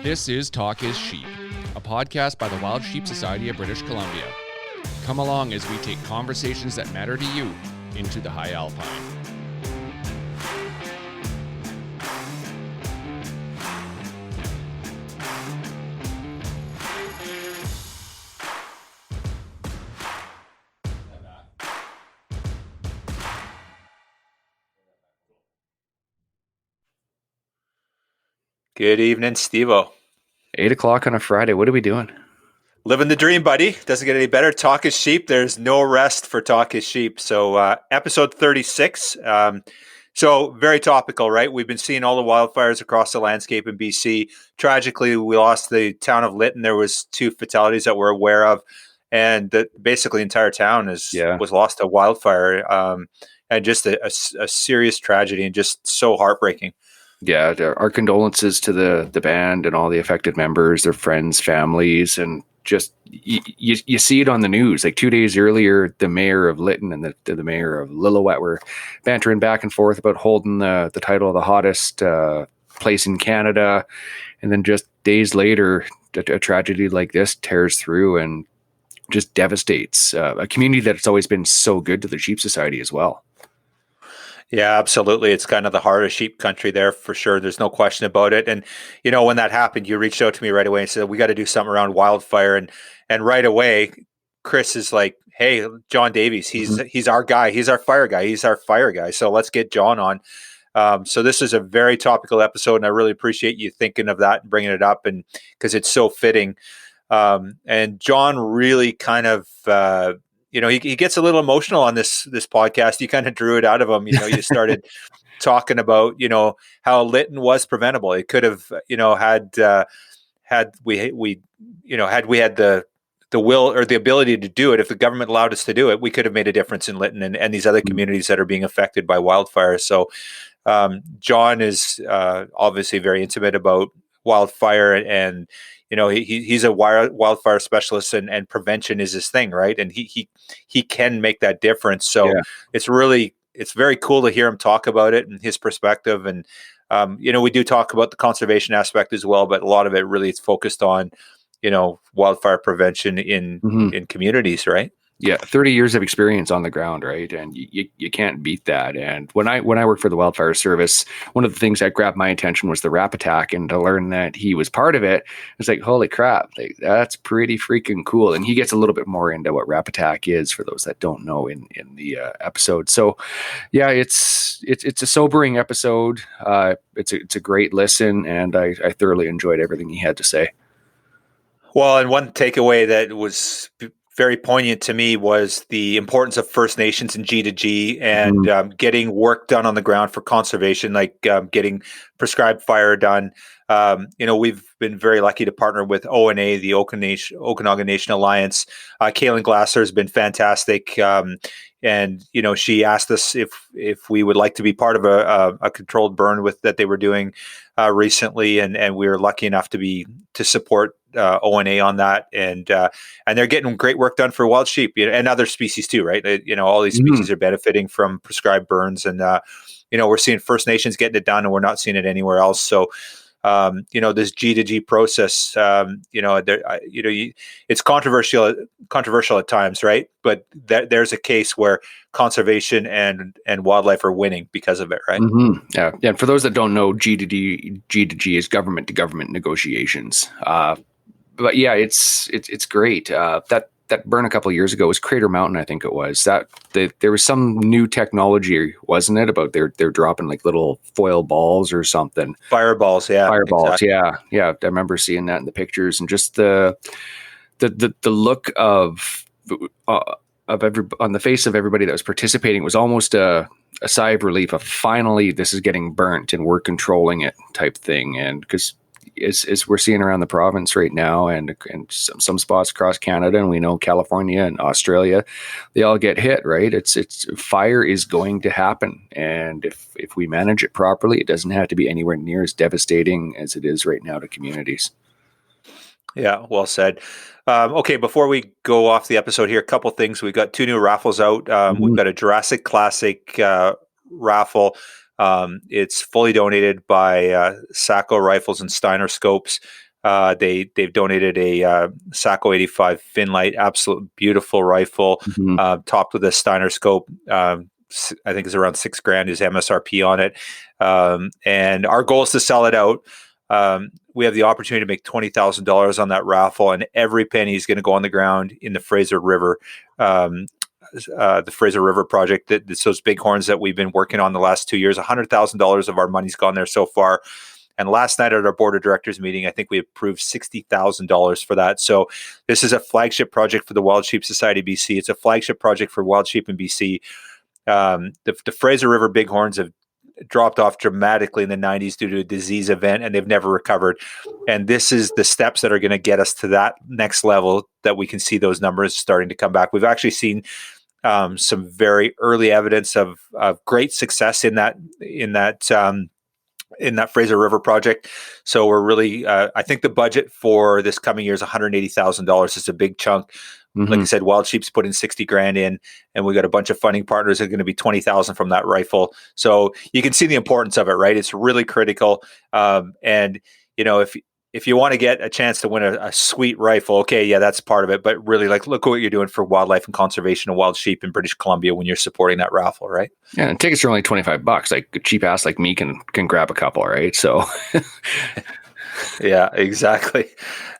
This is Talk is Sheep, a podcast by the Wild Sheep Society of British Columbia. Come along as we take conversations that matter to you into the high alpine. Good evening, Steve-O. 8 o'clock on a Friday. What are we doing? Living the dream, buddy. Doesn't get any better. Talk is sheep. There's no rest for Talk is sheep. So episode 36. So very topical, right? We've been seeing all the wildfires across the landscape in BC. Tragically, we lost the town of Lytton. There was 2 fatalities that we're aware of. And basically the entire town was lost to wildfire. And just a serious tragedy and just so heartbreaking. Yeah, our condolences to the band and all the affected members, their friends, families, and just you see it on the news. Like 2 days earlier, the mayor of Lytton and the mayor of Lillooet were bantering back and forth about holding the title of the hottest place in Canada, and then just days later, a tragedy like this tears through and just devastates a community that's always been so good to the Sheep Society as well. Yeah, absolutely. It's kind of the heart of sheep country there for sure. There's no question about it. And, you know, when that happened, you reached out to me right away and said, we got to do something around wildfire. And right away, Chris is like, hey, John Davies, he's our guy. He's our fire guy. He's our fire guy. So let's get John on. So this is a very topical episode, and I really appreciate you thinking of that and bringing it up, and because it's so fitting. And John really kind of, he gets a little emotional on this podcast. You kind of drew it out of him. You started talking about, how Lytton was preventable. It could have, had we had the will or the ability to do it, if the government allowed us to do it, we could have made a difference in Lytton and these other communities that are being affected by wildfire. So John is obviously very intimate about wildfire, and he's a wildfire specialist, and prevention is his thing, right? And he can make that difference. So it's very cool to hear him talk about it and his perspective. And we do talk about the conservation aspect as well, but a lot of it really is focused on wildfire prevention in communities, right? Yeah, 30 years of experience on the ground, right? And you can't beat that. And when I worked for the Wildfire Service, one of the things that grabbed my attention was the RAP attack, and to learn that he was part of it, it's like, holy crap, like, that's pretty freaking cool. And he gets a little bit more into what RAP attack is for those that don't know in the episode. So yeah, it's a sobering episode. It's a great listen, and I thoroughly enjoyed everything he had to say. Well, and one takeaway that was very poignant to me was the importance of First Nations and G2G, and getting work done on the ground for conservation, like getting prescribed fire done. We've been very lucky to partner with ONA, the Okanagan Nation Alliance. Kaylin Glasser has been fantastic. And she asked us if we would like to be part of a controlled burn that they were doing recently, and we were lucky enough to support ONA on that, and they're getting great work done for wild sheep, and other species too, right? All these species are benefiting from prescribed burns, and we're seeing First Nations getting it done, and we're not seeing it anywhere else. So this G2G process, it's controversial at times, right? But there's a case where conservation and wildlife are winning because of it, right? Mm-hmm. Yeah. And for those that don't know, G2G is government to government negotiations. But yeah, it's great. That burn a couple of years ago was Crater Mountain, I think it was. There was some new technology, wasn't it? About they're dropping like little foil balls or something. Fireballs, yeah. Fireballs, exactly. Yeah. I remember seeing that in the pictures, and just the look of on the face of everybody that was participating. It was almost a sigh of relief of finally this is getting burnt and we're controlling it type thing. And because as we're seeing around the province right now, and some spots across Canada, and we know California and Australia, they all get hit, right? It's fire is going to happen, and if we manage it properly, it doesn't have to be anywhere near as devastating as it is right now to communities. Yeah, well said. Okay, before we go off the episode here, a couple things. We've got 2 new raffles out. We've got a Jurassic Classic raffle. It's fully donated by Sacco Rifles and Steiner Scopes. They've donated a Sacco 85 Finlight, absolute beautiful rifle, topped with a Steiner scope. I think it's around $6,000 is MSRP on it. And our goal is to sell it out. We have the opportunity to make $20,000 on that raffle, and every penny is going to go on the ground in the Fraser River. The Fraser River project, it's those bighorns that we've been working on the last 2 years. $100,000 of our money's gone there so far. And last night at our board of directors meeting, I think we approved $60,000 for that. So this is a flagship project for the Wild Sheep Society BC. It's a flagship project for wild sheep in BC. The Fraser River bighorns have dropped off dramatically in the 90s due to a disease event, and they've never recovered. And this is the steps that are going to get us to that next level, that we can see those numbers starting to come back. We've actually seen some very early evidence of great success in that Fraser River project. So we're really, I think the budget for this coming year is $180,000. It's a big chunk. Like I said, Wild Sheep's put in $60,000 in, and we got a bunch of funding partners that are going to be $20,000 from that rifle. So you can see the importance of it, right? It's really critical. And if you want to get a chance to win a sweet rifle, okay, yeah, that's part of it. But really, look at what you're doing for wildlife and conservation of wild sheep in British Columbia when you're supporting that raffle, right? Yeah, and tickets are only $25. Like a cheap ass like me can grab a couple, right? So. Yeah, exactly.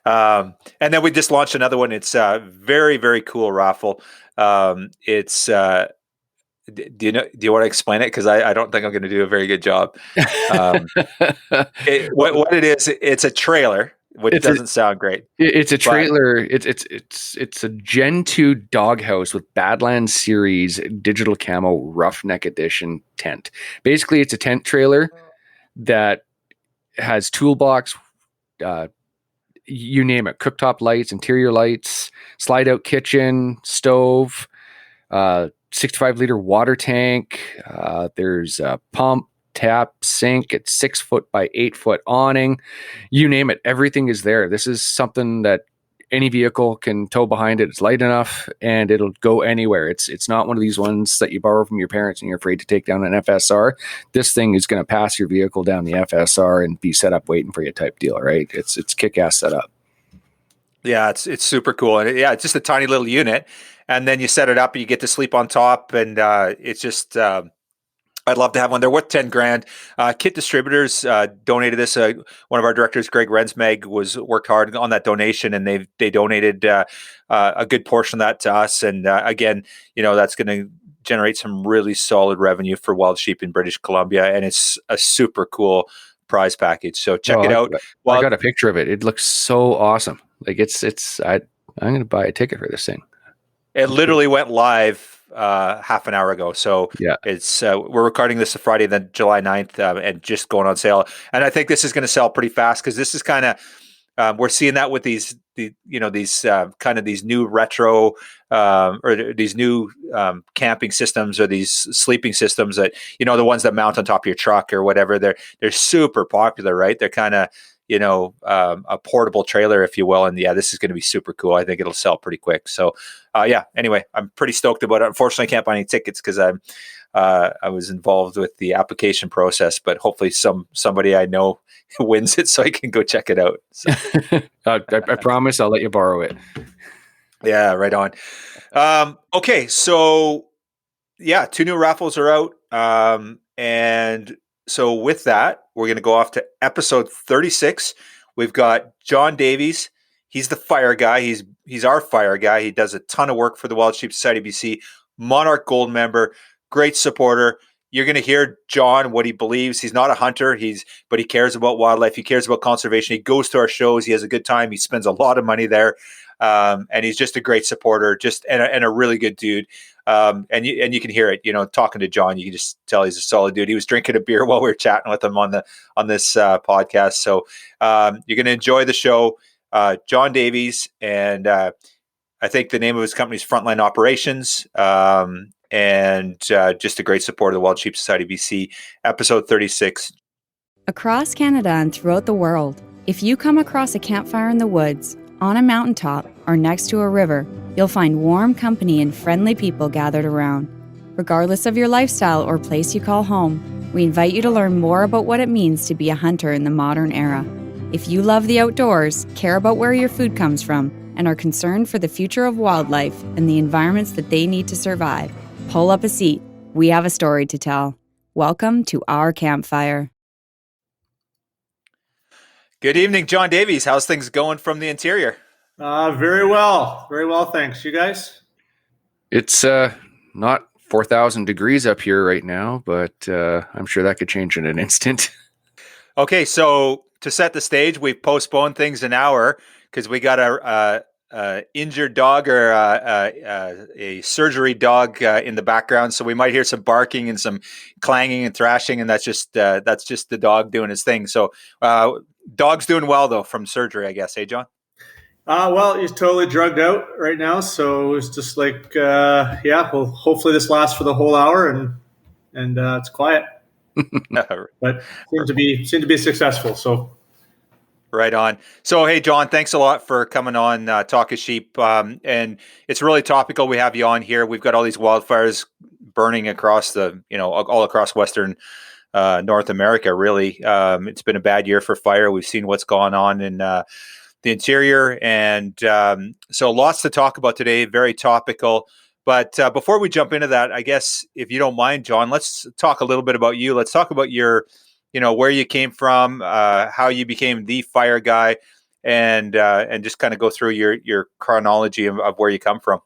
And then we just launched another one. It's a very, very cool raffle. It's do you want to explain it? Because I don't think I'm going to do a very good job. What it is, it's a trailer, which doesn't sound great. It's a trailer. It's a Gen 2 doghouse with Badlands Series digital camo roughneck edition tent. Basically, it's a tent trailer that has toolbox, you name it, cooktop lights, interior lights, slide out kitchen, stove, 65-liter water tank. There's a pump, tap, sink. It's 6 foot by 8 foot awning. You name it, everything is there. This is something that any vehicle can tow behind it. It's light enough and it'll go anywhere. It's not one of these ones that you borrow from your parents and you're afraid to take down an FSR. This thing is going to pass your vehicle down the FSR and be set up waiting for you type deal, right? It's kick-ass setup. Yeah, it's super cool. And it's just a tiny little unit. And then you set it up and you get to sleep on top. And it's just, I'd love to have one. They're worth $10,000. Kit Distributors donated this. One of our directors, Greg Rensmeg, worked hard on that donation, and they donated a good portion of that to us. And again, that's going to generate some really solid revenue for wild sheep in British Columbia, and it's a super cool prize package. So check it out. I got a picture of it. It looks so awesome. Like I'm going to buy a ticket for this thing. It literally went live half an hour ago. So yeah, it's we're recording this Friday, then July 9th, and just going on sale. And I think this is going to sell pretty fast, because this is kind of we're seeing that with these new retro or these new camping systems, or these sleeping systems that the ones that mount on top of your truck or whatever. They're super popular, right? They're kind of a portable trailer, if you will. And yeah, this is going to be super cool. I think it'll sell pretty quick. So anyway, I'm pretty stoked about it. Unfortunately, I can't buy any tickets because I was involved with the application process, but hopefully somebody I know wins it so I can go check it out. So. I promise I'll let you borrow it. Yeah, right on. Okay. So 2 new raffles are out. And so with that, we're going to go off to episode 36. We've got John Davies. He's the fire guy. He's our fire guy. He does a ton of work for the Wild Sheep Society BC, Monarch Gold member, great supporter. You're going to hear John, what he believes. He's not a hunter, but he cares about wildlife. He cares about conservation. He goes to our shows. He has a good time. He spends a lot of money there. And he's just a great supporter, and a really good dude. And you can hear it, talking to John, you can just tell he's a solid dude. He was drinking a beer while we were chatting with him on this podcast. So you're going to enjoy the show. John Davies, and I think the name of his company is Frontline Operations, and just a great supporter of the Wild Sheep Society BC. Episode 36. Across Canada and throughout the world, if you come across a campfire in the woods, on a mountaintop, or next to a river, you'll find warm company and friendly people gathered around. Regardless of your lifestyle or place you call home, we invite you to learn more about what it means to be a hunter in the modern era. If you love the outdoors, care about where your food comes from, and are concerned for the future of wildlife and the environments that they need to survive, pull up a seat. We have a story to tell. Welcome to our campfire. Good evening, John Davies. How's things going from the interior? Very well. Very well, thanks. You guys? It's not 4,000 degrees up here right now, but I'm sure that could change in an instant. Okay, so to set the stage, we've postponed things an hour because we got a injured dog or a surgery dog in the background. So we might hear some barking and some clanging and thrashing, and that's just the dog doing his thing. So dog's doing well though from surgery, I guess. Hey, John? Well, he's totally drugged out right now. So it's just like, well, hopefully this lasts for the whole hour and it's quiet. But seemed to be successful. So. Right on. So, hey, John, thanks a lot for coming on Talk of Sheep. And it's really topical. We have you on here. We've got all these wildfires burning across all across Western North America, really. It's been a bad year for fire. We've seen what's gone on in the interior. And so lots to talk about today, very topical. But before we jump into that, I guess, if you don't mind, John, let's talk a little bit about you. Let's talk about your where you came from, how you became the fire guy, and just kind of go through your chronology of where you come from.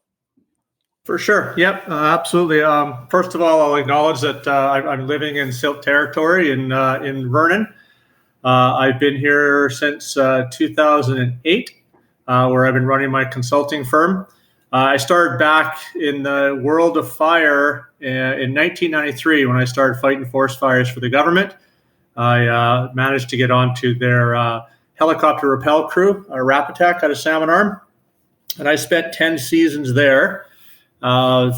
For sure. Yep, absolutely. First of all, I'll acknowledge that I'm living in Silt territory in Vernon. I've been here since 2008, where I've been running my consulting firm. I started back in the world of fire in 1993 when I started fighting forest fires for the government. I managed to get onto their helicopter rappel crew, Rapattack out of Salmon Arm. And I spent 10 seasons there, 5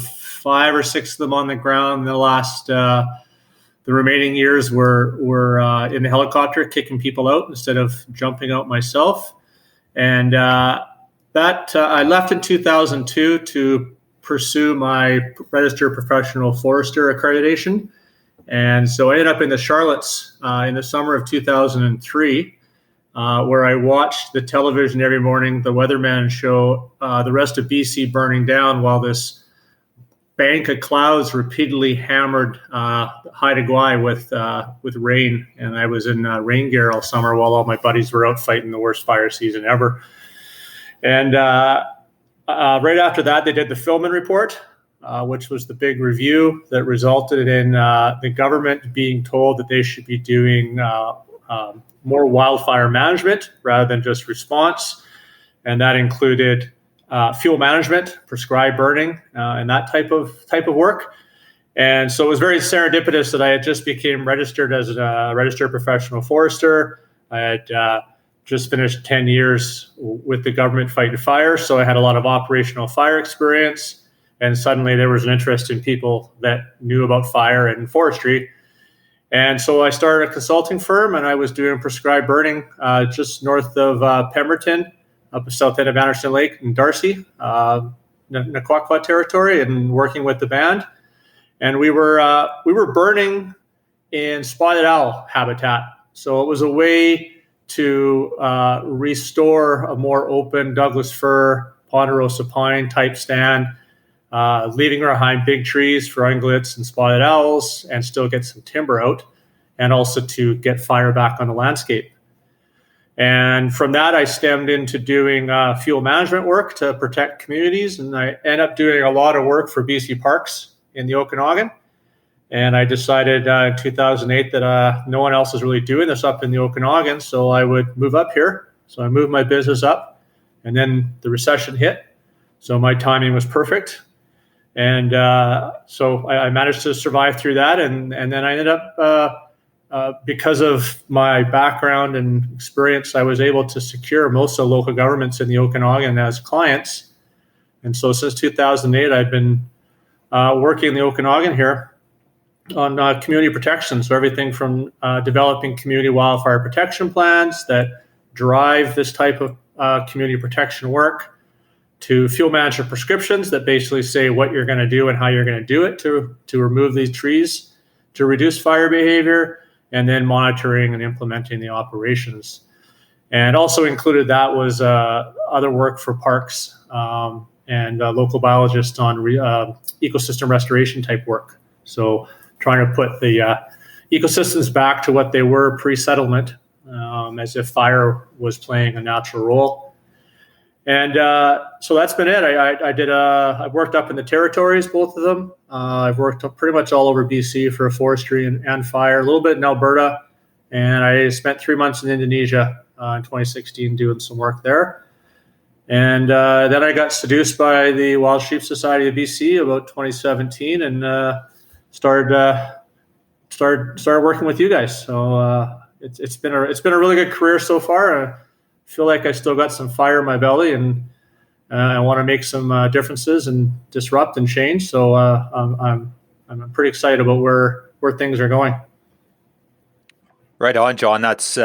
or 6 of them on the ground. The last, the remaining years were in the helicopter, kicking people out instead of jumping out myself. And I left in 2002 to pursue my registered professional forester accreditation. And so I ended up in the Charlottes in the summer of 2003, where I watched the television every morning, the weatherman show the rest of BC burning down while this bank of clouds repeatedly hammered Haida Gwaii with rain. And I was in rain gear all summer while all my buddies were out fighting the worst fire season ever. And right after that, they did the Philman report, which was the big review that resulted in the government being told that they should be doing more wildfire management rather than just response. And that included fuel management, prescribed burning, and that type of work. And so it was very serendipitous that I had just became registered as a registered professional forester. I had just finished 10 years with the government fighting fire, so I had a lot of operational fire experience. And suddenly there was an interest in people that knew about fire and forestry. And so I started a consulting firm, and I was doing prescribed burning just north of Pemberton, up the south end of Anderson Lake in Darcy, Naquaqua territory, and working with the band. And we were burning in spotted owl habitat. So it was a way to restore a more open Douglas fir, ponderosa pine type stand, leaving behind big trees for ungulates and spotted owls, and still get some timber out, and also to get fire back on the landscape. And from that, I stemmed into doing fuel management work to protect communities, and I ended up doing a lot of work for BC Parks in the Okanagan. And I decided in 2008 that no one else is really doing this up in the Okanagan, so I would move up here. So I moved my business up And then the recession hit. So my timing was perfect. And so I managed to survive through that. And then I ended up, because of my background and experience, I was able to secure most of the local governments in the Okanagan as clients. And so since 2008, I've been working in the Okanagan here on community protection. So everything from developing community wildfire protection plans that drive this type of community protection work, to field manager prescriptions that basically say what you're going to do and how you're going to do it to remove these trees, to reduce fire behavior, and then monitoring and implementing the operations. And also included that was other work for parks and local biologists on ecosystem restoration type work. So trying to put the ecosystems back to what they were pre-settlement, as if fire was playing a natural role. And so that's been it. I've worked up in the territories, both of them. I've worked pretty much all over BC for forestry and fire, a little bit in Alberta. And I spent 3 months in Indonesia in 2016 doing some work there. And then I got seduced by the Wild Sheep Society of BC about 2017 and started working with you guys. So it's been a really good career so far. I feel like I still got some fire in my belly, and I want to make some differences and disrupt and change. So I'm pretty excited about where things are going. Right on, John. That's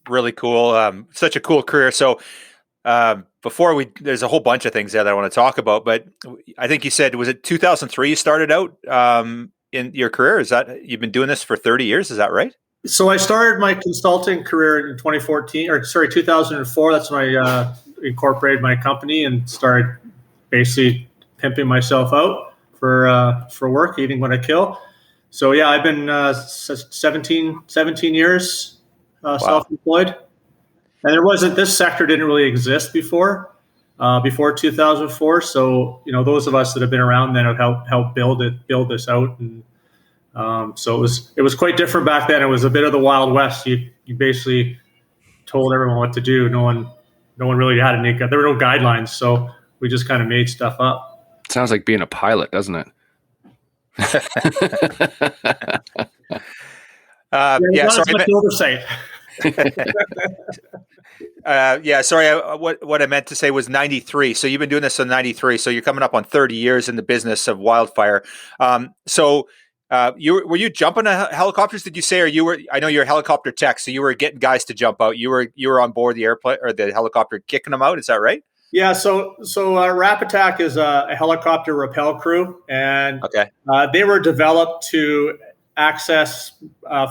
really cool. Such a cool career. So there's a whole bunch of things there that I want to talk about, but I think you said, was it 2003 you started out in your career? Is that, you've been doing this for 30 years? Is that right? So I started my consulting career in 2004. That's when I incorporated my company and started basically pimping myself out for work, eating what I kill. So yeah, I've been 17 years self-employed. And this sector didn't really exist before 2004. So, those of us that have been around then have helped build this out. And so it was quite different back then. It was a bit of the Wild West. You basically told everyone what to do. No one really had there were no guidelines. So we just kind of made stuff up. Sounds like being a pilot, doesn't it? Sorry. Oversight. Sorry. What I meant to say was 93. So you've been doing this in 93. So you're coming up on 30 years in the business of wildfire. Were you jumping helicopters? Did you say, I know you're a helicopter tech, so you were getting guys to jump out. You were on board the airplane or the helicopter kicking them out. Is that right? Yeah. So Rap Attack is a helicopter rappel crew, and they were developed to access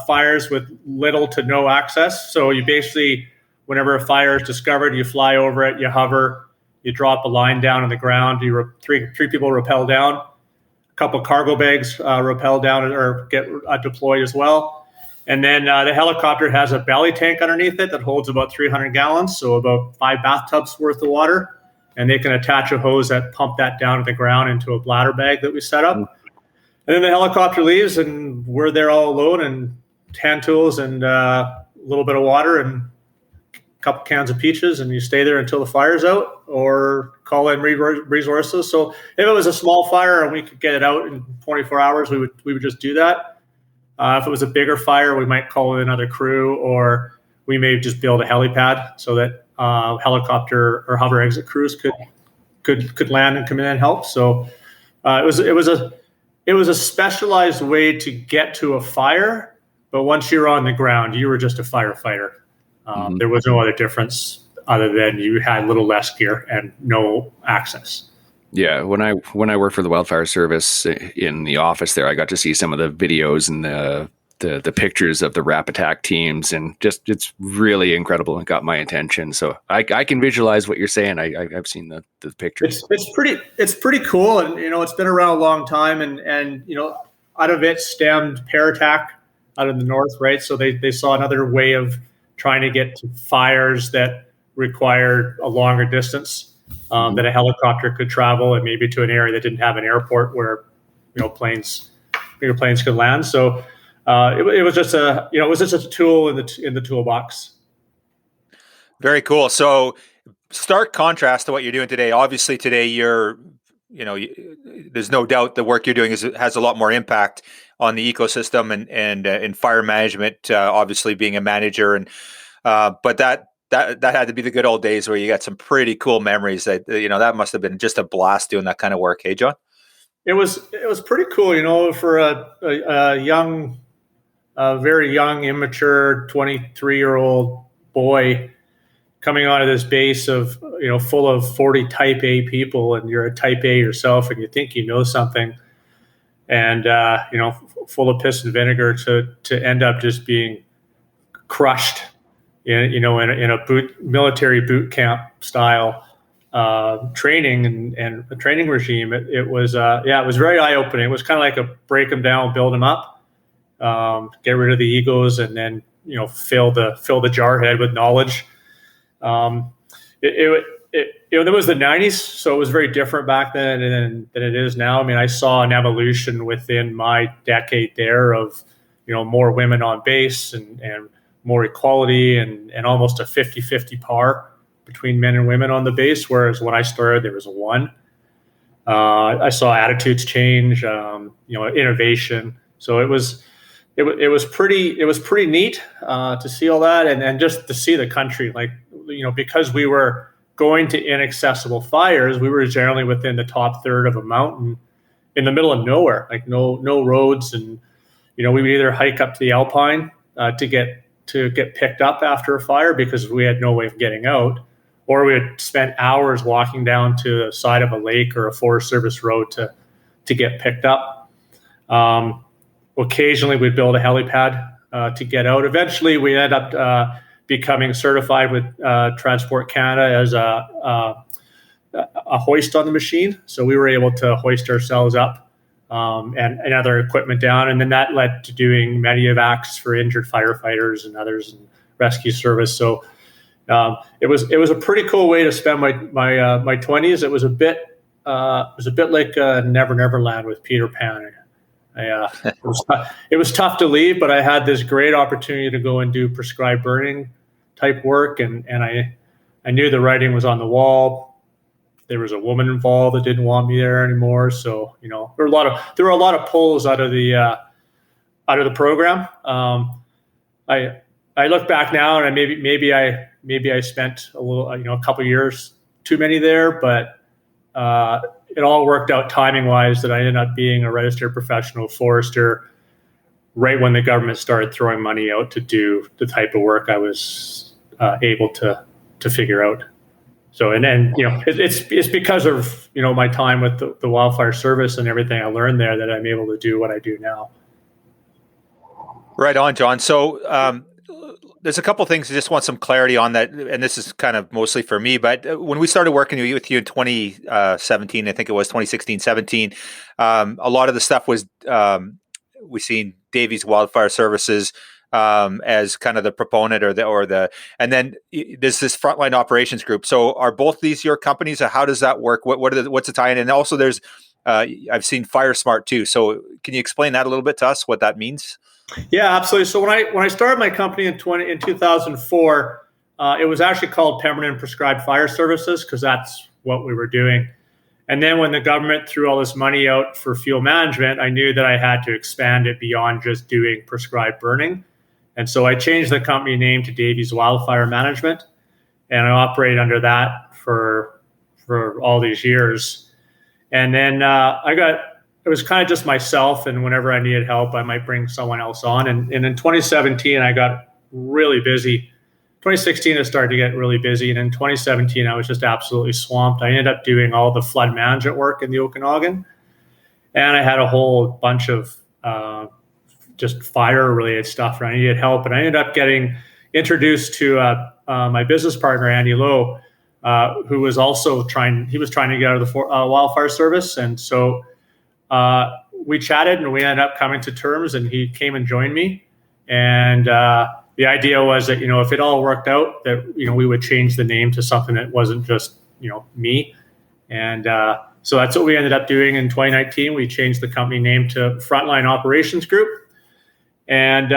fires with little to no access. So you basically, whenever a fire is discovered, you fly over it, you hover, you drop a line down on the ground. Three people rappel down. A couple cargo bags rappel down or get deployed as well. And then the helicopter has a belly tank underneath it that holds about 300 gallons, so about 5 bathtubs worth of water. And they can attach a hose that pump that down to the ground into a bladder bag that we set up. And then the helicopter leaves, and we're there all alone, and hand tools and a little bit of water and a couple cans of peaches, and you stay there until the fire's out or call in resources. So if it was a small fire and we could get it out in 24 hours, we would just do that. If it was a bigger fire, we might call in another crew, or we may just build a helipad so that helicopter or hover exit crews could land and come in and help. So it was a specialized way to get to a fire, but once you're on the ground, you were just a firefighter. There was no other difference other than you had a little less gear and no access. Yeah, when I worked for the wildfire service in the office there, I got to see some of the videos and the pictures of the Rap Attack teams, and just it's really incredible and got my attention. So I can visualize what you're saying. I've seen the pictures. It's pretty cool, and it's been around a long time, and out of it stemmed Parattack out of the north, right? So they saw another way of trying to get to fires that required a longer distance that a helicopter could travel, and maybe to an area that didn't have an airport where bigger planes could land. So it was just a tool in the toolbox. Very cool. So stark contrast to what you're doing today. Obviously, today there's no doubt the work you're doing has a lot more impact on the ecosystem and in fire management. Obviously, being a manager, but that had to be the good old days where you got some pretty cool memories. That must have been just a blast doing that kind of work. Hey, John. It was pretty cool, for a young, very young, immature 23-year-old boy coming onto this base of, full of 40 type A people, and you're a type A yourself, and you think you know something, and, full of piss and vinegar to end up just being crushed in a military boot camp style training and a training regime. It was very eye-opening. It was kind of like a break them down, build them up, get rid of the egos, and then fill the jarhead with knowledge. It was the 90s, so it was very different back then than it is now. I mean, I saw an evolution within my decade there of more women on base and more equality and almost a 50-50 par between men and women on the base, whereas when I started, there was one. I saw attitudes change, innovation. So it was pretty neat to see all that, and just to see the country, because we were going to inaccessible fires, we were generally within the top third of a mountain in the middle of nowhere, like no roads, and we would either hike up to the Alpine to get picked up after a fire because we had no way of getting out, or we would spend hours walking down to the side of a lake or a Forest Service road to get picked up. Occasionally, we'd build a helipad to get out. Eventually, we ended up becoming certified with Transport Canada as a hoist on the machine. So we were able to hoist ourselves up and other equipment down. And then that led to doing medevacs for injured firefighters and others and rescue service. So it was a pretty cool way to spend my 20s. It was a bit like Never Land with Peter Pan. It was tough to leave, but I had this great opportunity to go and do prescribed burning type work, and I knew the writing was on the wall. There was a woman involved that didn't want me there anymore, so there were a lot of pulls out of the program. I look back now, and maybe I spent a couple years too many there, but it all worked out timing wise that I ended up being a registered professional forester right when the government started throwing money out to do the type of work I was able to figure out. So, and then, it's because of, my time with the wildfire service and everything I learned there that I'm able to do what I do now. Right on, John. So, there's a couple things I just want some clarity on that, and this is kind of mostly for me, but when we started working with you in 2017, I think it was 2016, 17, a lot of the stuff was, we seen Davies Wildfire Services as kind of the proponent and then there's this frontline operations group. So are both these your companies? How does that work? What's the tie-in? And also there's, I've seen Fire Smart too. So can you explain that a little bit to us, what that means? Yeah, absolutely. So when I started my company in 2004, it was actually called Pemberton Prescribed Fire Services because that's what we were doing. And then when the government threw all this money out for fuel management, I knew that I had to expand it beyond just doing prescribed burning. And so I changed the company name to Davies Wildfire Management, and I operated under that for all these years. And then it was kind of just myself, and whenever I needed help, I might bring someone else on. And in 2017, I got really busy. 2016, I started to get really busy. And in 2017, I was just absolutely swamped. I ended up doing all the flood management work in the Okanagan. And I had a whole bunch of just fire-related stuff, and I needed help. And I ended up getting introduced to my business partner, Andy Lowe, who was also trying to get out of the wildfire service. And so we chatted, and we ended up coming to terms, and he came and joined me. And the idea was that, if it all worked out, that, we would change the name to something that wasn't just, me. And so that's what we ended up doing in 2019. We changed the company name to Frontline Operations Group. And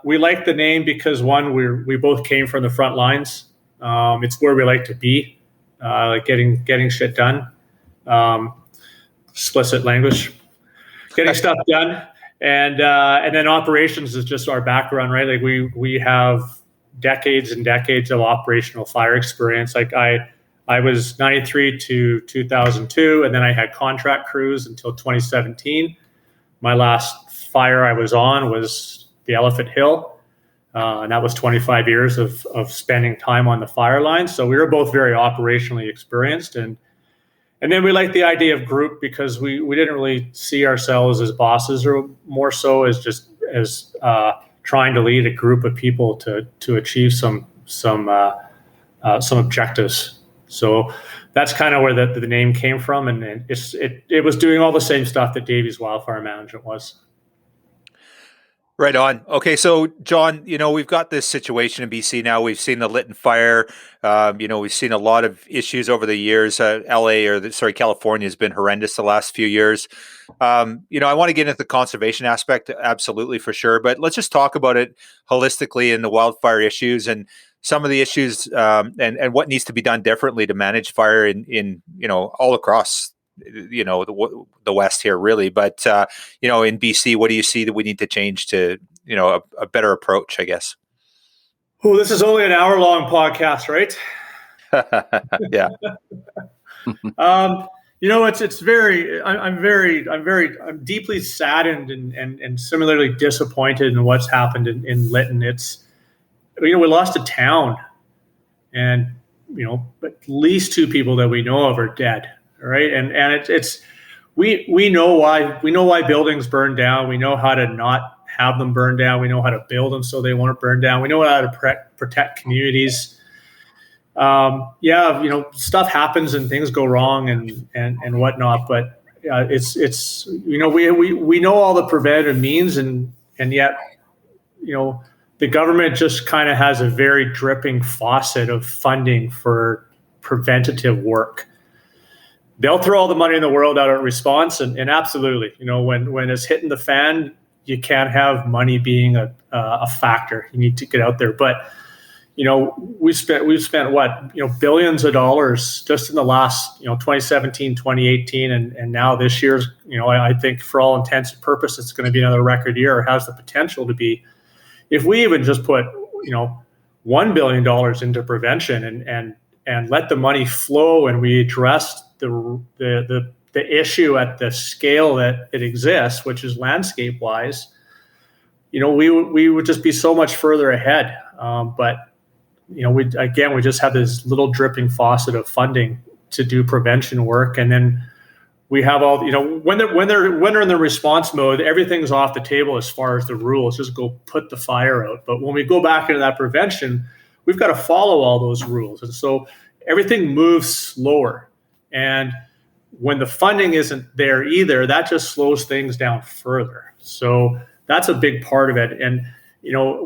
we liked the name because, one, we both came from the front lines. It's where we like to be. like getting shit done. Explicit language, getting stuff done, and then operations is just our background, right? Like we have decades and decades of operational fire experience. Like I was 93 to 2002, and then I had contract crews until 2017. My last fire I was on was the Elephant Hill, and that was 25 years of spending time on the fire line. So we were both very operationally experienced, and then we liked the idea of group because we didn't really see ourselves as bosses, or more so as just as trying to lead a group of people to achieve some objectives. So that's kind of where the name came from, and it was doing all the same stuff that Davies Wildfire Management was. Right on. Okay, so John, we've got this situation in BC now. We've seen the Lytton fire. We've seen a lot of issues over the years. California has been horrendous the last few years. I want to get into the conservation aspect, absolutely, for sure. But let's just talk about it holistically in the wildfire issues and some of the issues and what needs to be done differently to manage fire in all across the West here, really. But in BC, what do you see that we need to change to a better approach, I guess? Oh, this is only an hour-long podcast, right? Yeah. I'm deeply saddened and similarly disappointed in what's happened in Lytton. We lost a town, and at least 2 people that we know of are dead. Right. And we know why buildings burn down. We know how to not have them burn down. We know how to build them so they won't burn down. We know how to protect communities. Stuff happens and things go wrong and whatnot. But we know all the preventative means, and yet the government just kind of has a very dripping faucet of funding for preventative work. They'll throw all the money in the world out at response, and absolutely, when it's hitting the fan, you can't have money being a factor. You need to get out there. But we've spent what billions of dollars just in the last 2017, 2018, and now this year's I think for all intents and purposes it's going to be another record year, or has the potential to be. If we even just put $1 billion into prevention and let the money flow, and we address the issue at the scale that it exists, which is landscape wise, we would just be so much further ahead. But we just have this little dripping faucet of funding to do prevention work, and then we have all when they're in the response mode, everything's off the table as far as the rules. Just go put the fire out. But when we go back into that prevention, we've got to follow all those rules, and so everything moves slower. And when the funding isn't there either, that just slows things down further. So that's a big part of it. And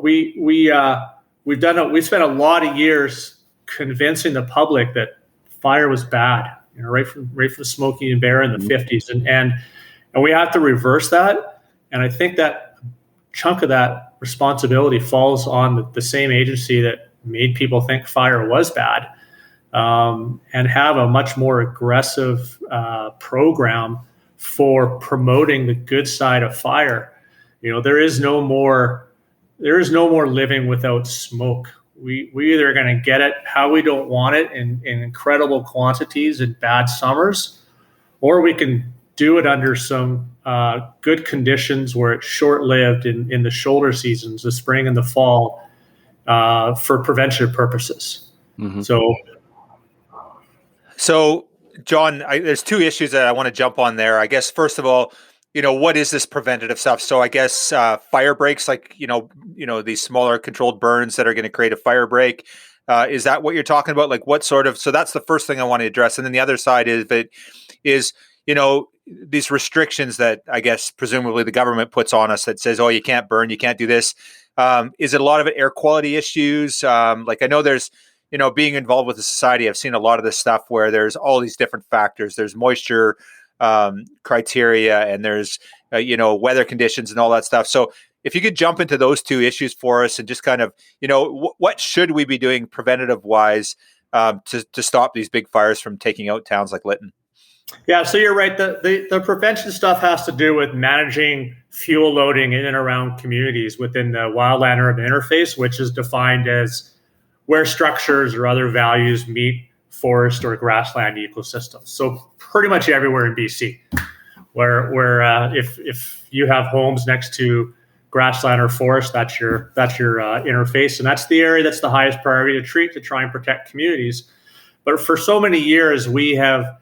we spent a lot of years convincing the public that fire was bad, right from Smokey and Bear in the 50s, and we have to reverse that. And I think that chunk of that responsibility falls on the same agency that made people think fire was bad. And have a much more aggressive program for promoting the good side of fire. There is no more living without smoke. We either are going to get it how we don't want it in incredible quantities in bad summers, or we can do it under some good conditions where it's short-lived in the shoulder seasons, the spring and the fall, for prevention purposes. Mm-hmm. So, John, there's 2 issues that I want to jump on there. I guess, first of all, what is this preventative stuff? So I guess fire breaks, like, these smaller controlled burns that are going to create a fire break. Is that what you're talking about? Like what sort of, so that's the first thing I want to address. And then the other side is these restrictions that I guess presumably the government puts on us that says, oh, you can't burn, you can't do this. Is it a lot of it air quality issues? Like I know there's, being involved with the society, I've seen a lot of this stuff where there's all these different factors. There's moisture criteria, and there's, weather conditions and all that stuff. So if you could jump into those 2 issues for us and just kind of, what should we be doing preventative wise to stop these big fires from taking out towns like Lytton? Yeah, so you're right. The prevention stuff has to do with managing fuel loading in and around communities within the wildland urban interface, which is defined as where structures or other values meet forest or grassland ecosystems. So pretty much everywhere in BC, where if you have homes next to grassland or forest, that's your interface, and that's the area that's the highest priority to treat to try and protect communities. But for so many years, we have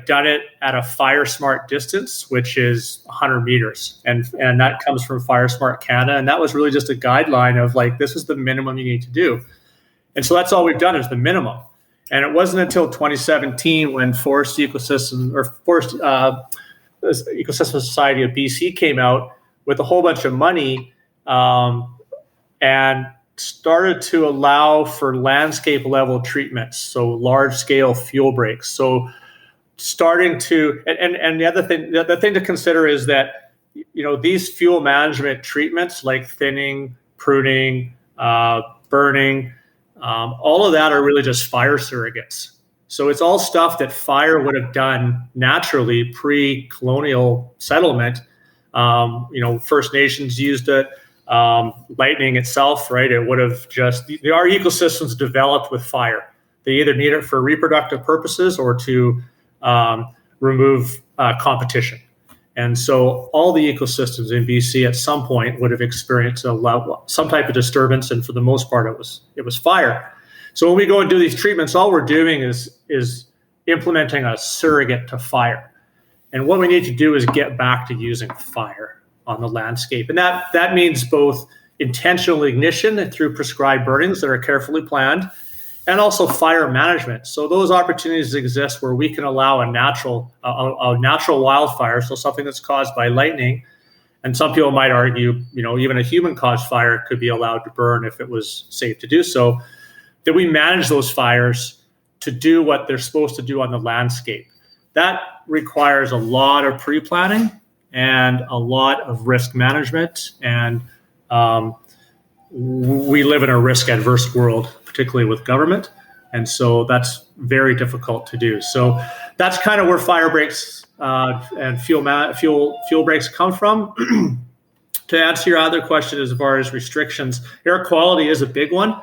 done it at a fire smart distance, which is 100 meters. And that comes from Fire Smart Canada. And that was really just a guideline of like, this is the minimum you need to do. And so that's all we've done is the minimum. And it wasn't until 2017 when Forest Ecosystem Society of BC came out with a whole bunch of money and started to allow for landscape level treatments. So large scale fuel breaks. So starting to, and the thing to consider is that, these fuel management treatments like thinning, pruning, burning, all of that are really just fire surrogates. So it's all stuff that fire would have done naturally pre-colonial settlement. First Nations used it. Lightning itself, right? It would have our ecosystems developed with fire. They either need it for reproductive purposes or to remove competition. And so all the ecosystems in BC at some point would have experienced some type of disturbance, and for the most part, it was fire. So when we go and do these treatments, all we're doing is implementing a surrogate to fire. And what we need to do is get back to using fire on the landscape. And that means both intentional ignition through prescribed burnings that are carefully planned, and also fire management. So those opportunities exist where we can allow a natural wildfire, so something that's caused by lightning. And some people might argue, even a human-caused fire could be allowed to burn if it was safe to do so, that we manage those fires to do what they're supposed to do on the landscape. That requires a lot of pre-planning and a lot of risk management. And we live in a risk-adverse world, particularly with government. And so that's very difficult to do. So that's kind of where fire breaks and fuel breaks come from. To answer your other question, as far as restrictions, air quality is a big one.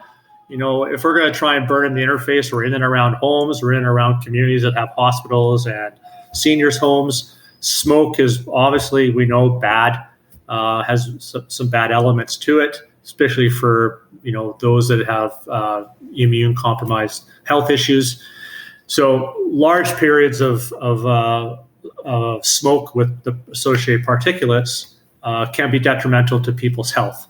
If we're going to try and burn in the interface, or in and around homes, or in and around communities that have hospitals and seniors' homes, smoke is obviously, we know, bad, has some bad elements to it, especially for those that have immune compromised health issues. So large periods of smoke with the associated particulates can be detrimental to people's health.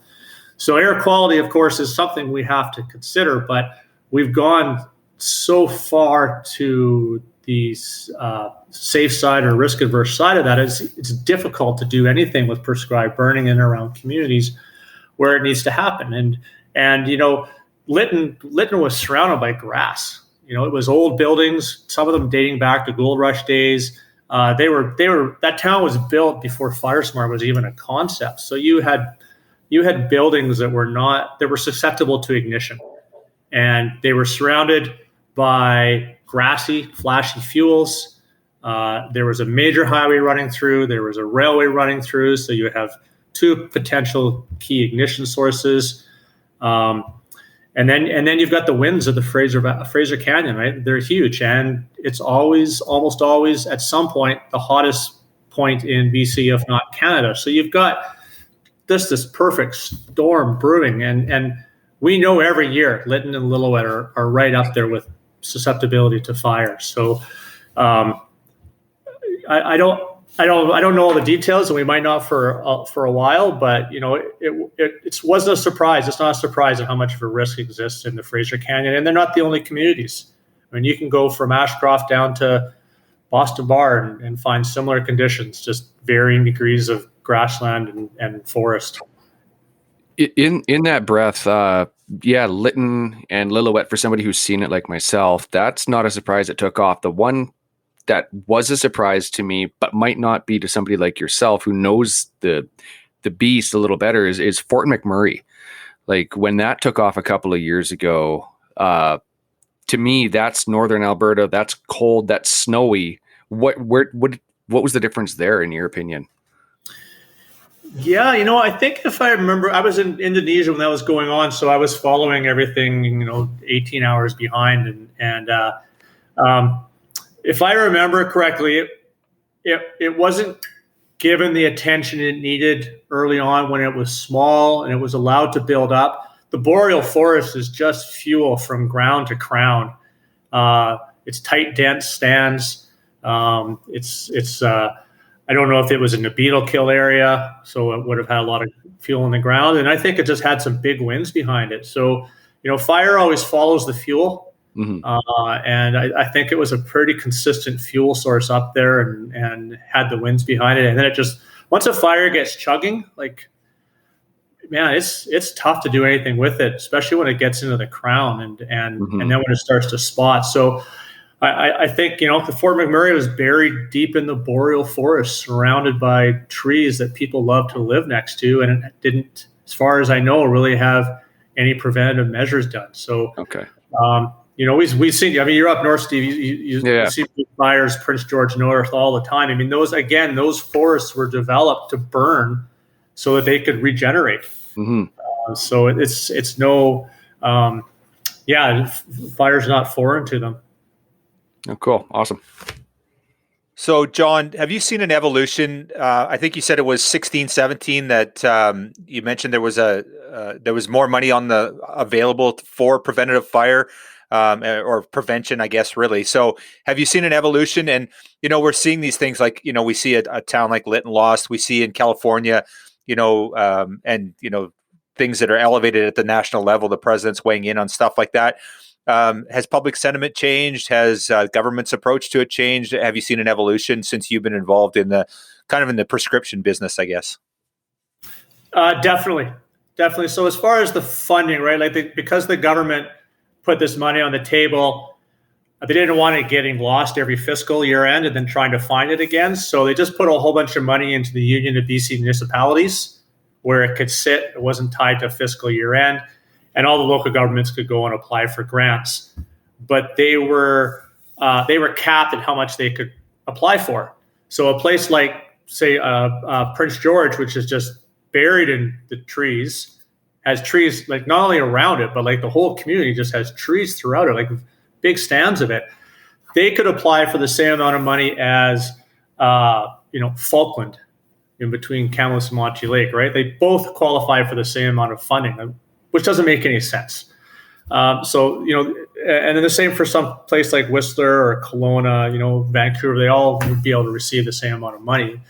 So air quality, of course, is something we have to consider, but we've gone so far to the safe side or risk-averse side of that. It's difficult to do anything with prescribed burning in and around communities where it needs to happen. And Lytton was surrounded by grass. It was old buildings, some of them dating back to gold rush days. That town was built before Fire Smart was even a concept. So you had buildings that were susceptible to ignition, and they were surrounded by grassy, flashy fuels. There was a major highway running through. There was a railway running through. So you have two potential key ignition sources. And then you've got the winds of the Fraser Canyon, right? They're huge, and it's almost always at some point the hottest point in BC, if not Canada. So you've got this perfect storm brewing, and we know every year Lytton and Lillooet are right up there with susceptibility to fire. So I don't know all the details, and we might not for a while. But it wasn't a surprise. It's not a surprise at how much of a risk exists in the Fraser Canyon, and they're not the only communities. I mean, you can go from Ashcroft down to Boston Bar and find similar conditions, just varying degrees of grassland and forest. In that breath, Lytton and Lillooet, for somebody who's seen it like myself, that's not a surprise it took off. The one that was a surprise to me, but might not be to somebody like yourself who knows the beast a little better, is Fort McMurray. Like when that took off a couple of years ago, to me, that's northern Alberta. That's cold. That's snowy. What was the difference there, in your opinion? Yeah, I think if I remember, I was in Indonesia when that was going on, so I was following everything, 18 hours behind, and if I remember correctly, it wasn't given the attention it needed early on when it was small and it was allowed to build up. The boreal forest is just fuel from ground to crown. It's tight, dense stands. It's I don't know if it was in the beetle kill area, so it would have had a lot of fuel in the ground. And I think it just had some big winds behind it. So, fire always follows the fuel. Mm-hmm. And I think it was a pretty consistent fuel source up there and had the winds behind it. And then it just, once a fire gets chugging, man, it's tough to do anything with it, especially when it gets into the crown and then when it starts to spot. So I think, the Fort McMurray was buried deep in the boreal forest, surrounded by trees that people love to live next to. And it didn't, as far as I know, really have any preventative measures done. So, okay. We've seen, you're up north, Steve, you see fires, Prince George North all the time. I mean, those forests were developed to burn so that they could regenerate. Mm-hmm. So it's no, fire's not foreign to them. Oh, cool. Awesome. So, John, have you seen an evolution? I think you said it was 16, 17 that you mentioned there was more money available for preventative fire. Or prevention, I guess, really. So have you seen an evolution? And, we're seeing these things like, we see a town like Lytton lost. We see in California, things that are elevated at the national level, the president's weighing in on stuff like that. Has public sentiment changed? Has government's approach to it changed? Have you seen an evolution since you've been involved in the prescription business, I guess? Definitely. So as far as the funding, right, because the government put this money on the table, they didn't want it getting lost every fiscal year end and then trying to find it again. So they just put a whole bunch of money into the Union of BC municipalities where it could sit. It wasn't tied to fiscal year end, and all the local governments could go and apply for grants. But they were capped at how much they could apply for. So a place like, say, Prince George, which is just buried in the trees, has trees not only around it, but the whole community just has trees throughout it, big stands of it. They could apply for the same amount of money as, Falkland in between Kamloops and Monty Lake, right? They both qualify for the same amount of funding, which doesn't make any sense. And then the same for some place like Whistler or Kelowna, Vancouver, they all would be able to receive the same amount of money.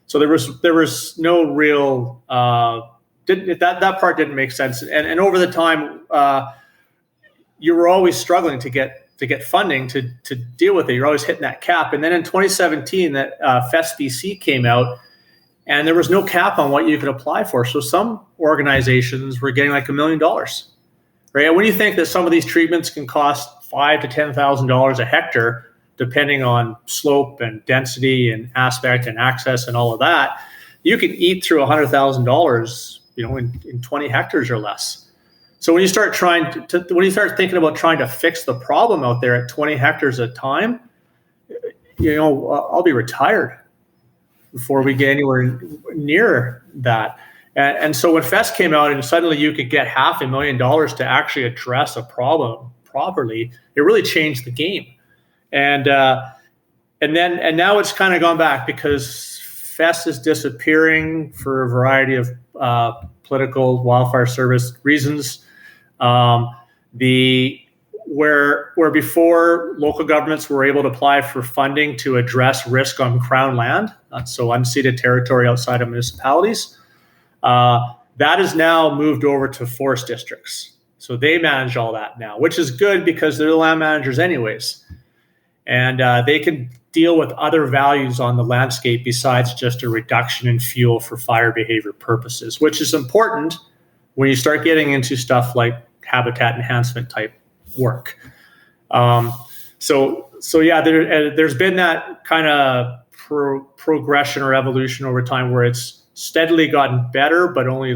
So there was no real, that part didn't make sense. And over the time, you were always struggling to get funding to deal with it. You're always hitting that cap. And then in 2017, that FES-BC came out, and there was no cap on what you could apply for. So some organizations were getting $1 million, right? And when you think that some of these treatments can cost $5,000 to $10,000 a hectare, depending on slope and density and aspect and access and all of that, you can eat through $100,000, in 20 hectares or less. So when you start thinking about trying to fix the problem out there at 20 hectares at a time, I'll be retired before we get anywhere near that. And so when FES came out and suddenly you could get $500,000 to actually address a problem properly, it really changed the game. And now it's kind of gone back because FES is disappearing for a variety of political wildfire service reasons. Where before local governments were able to apply for funding to address risk on Crown land, so unceded territory outside of municipalities, that is now moved over to forest districts. So they manage all that now, which is good because they're the land managers anyways. And they can deal with other values on the landscape besides just a reduction in fuel for fire behavior purposes, which is important when you start getting into stuff like habitat enhancement type work. There's been that kind of progression or evolution over time where it's steadily gotten better, but only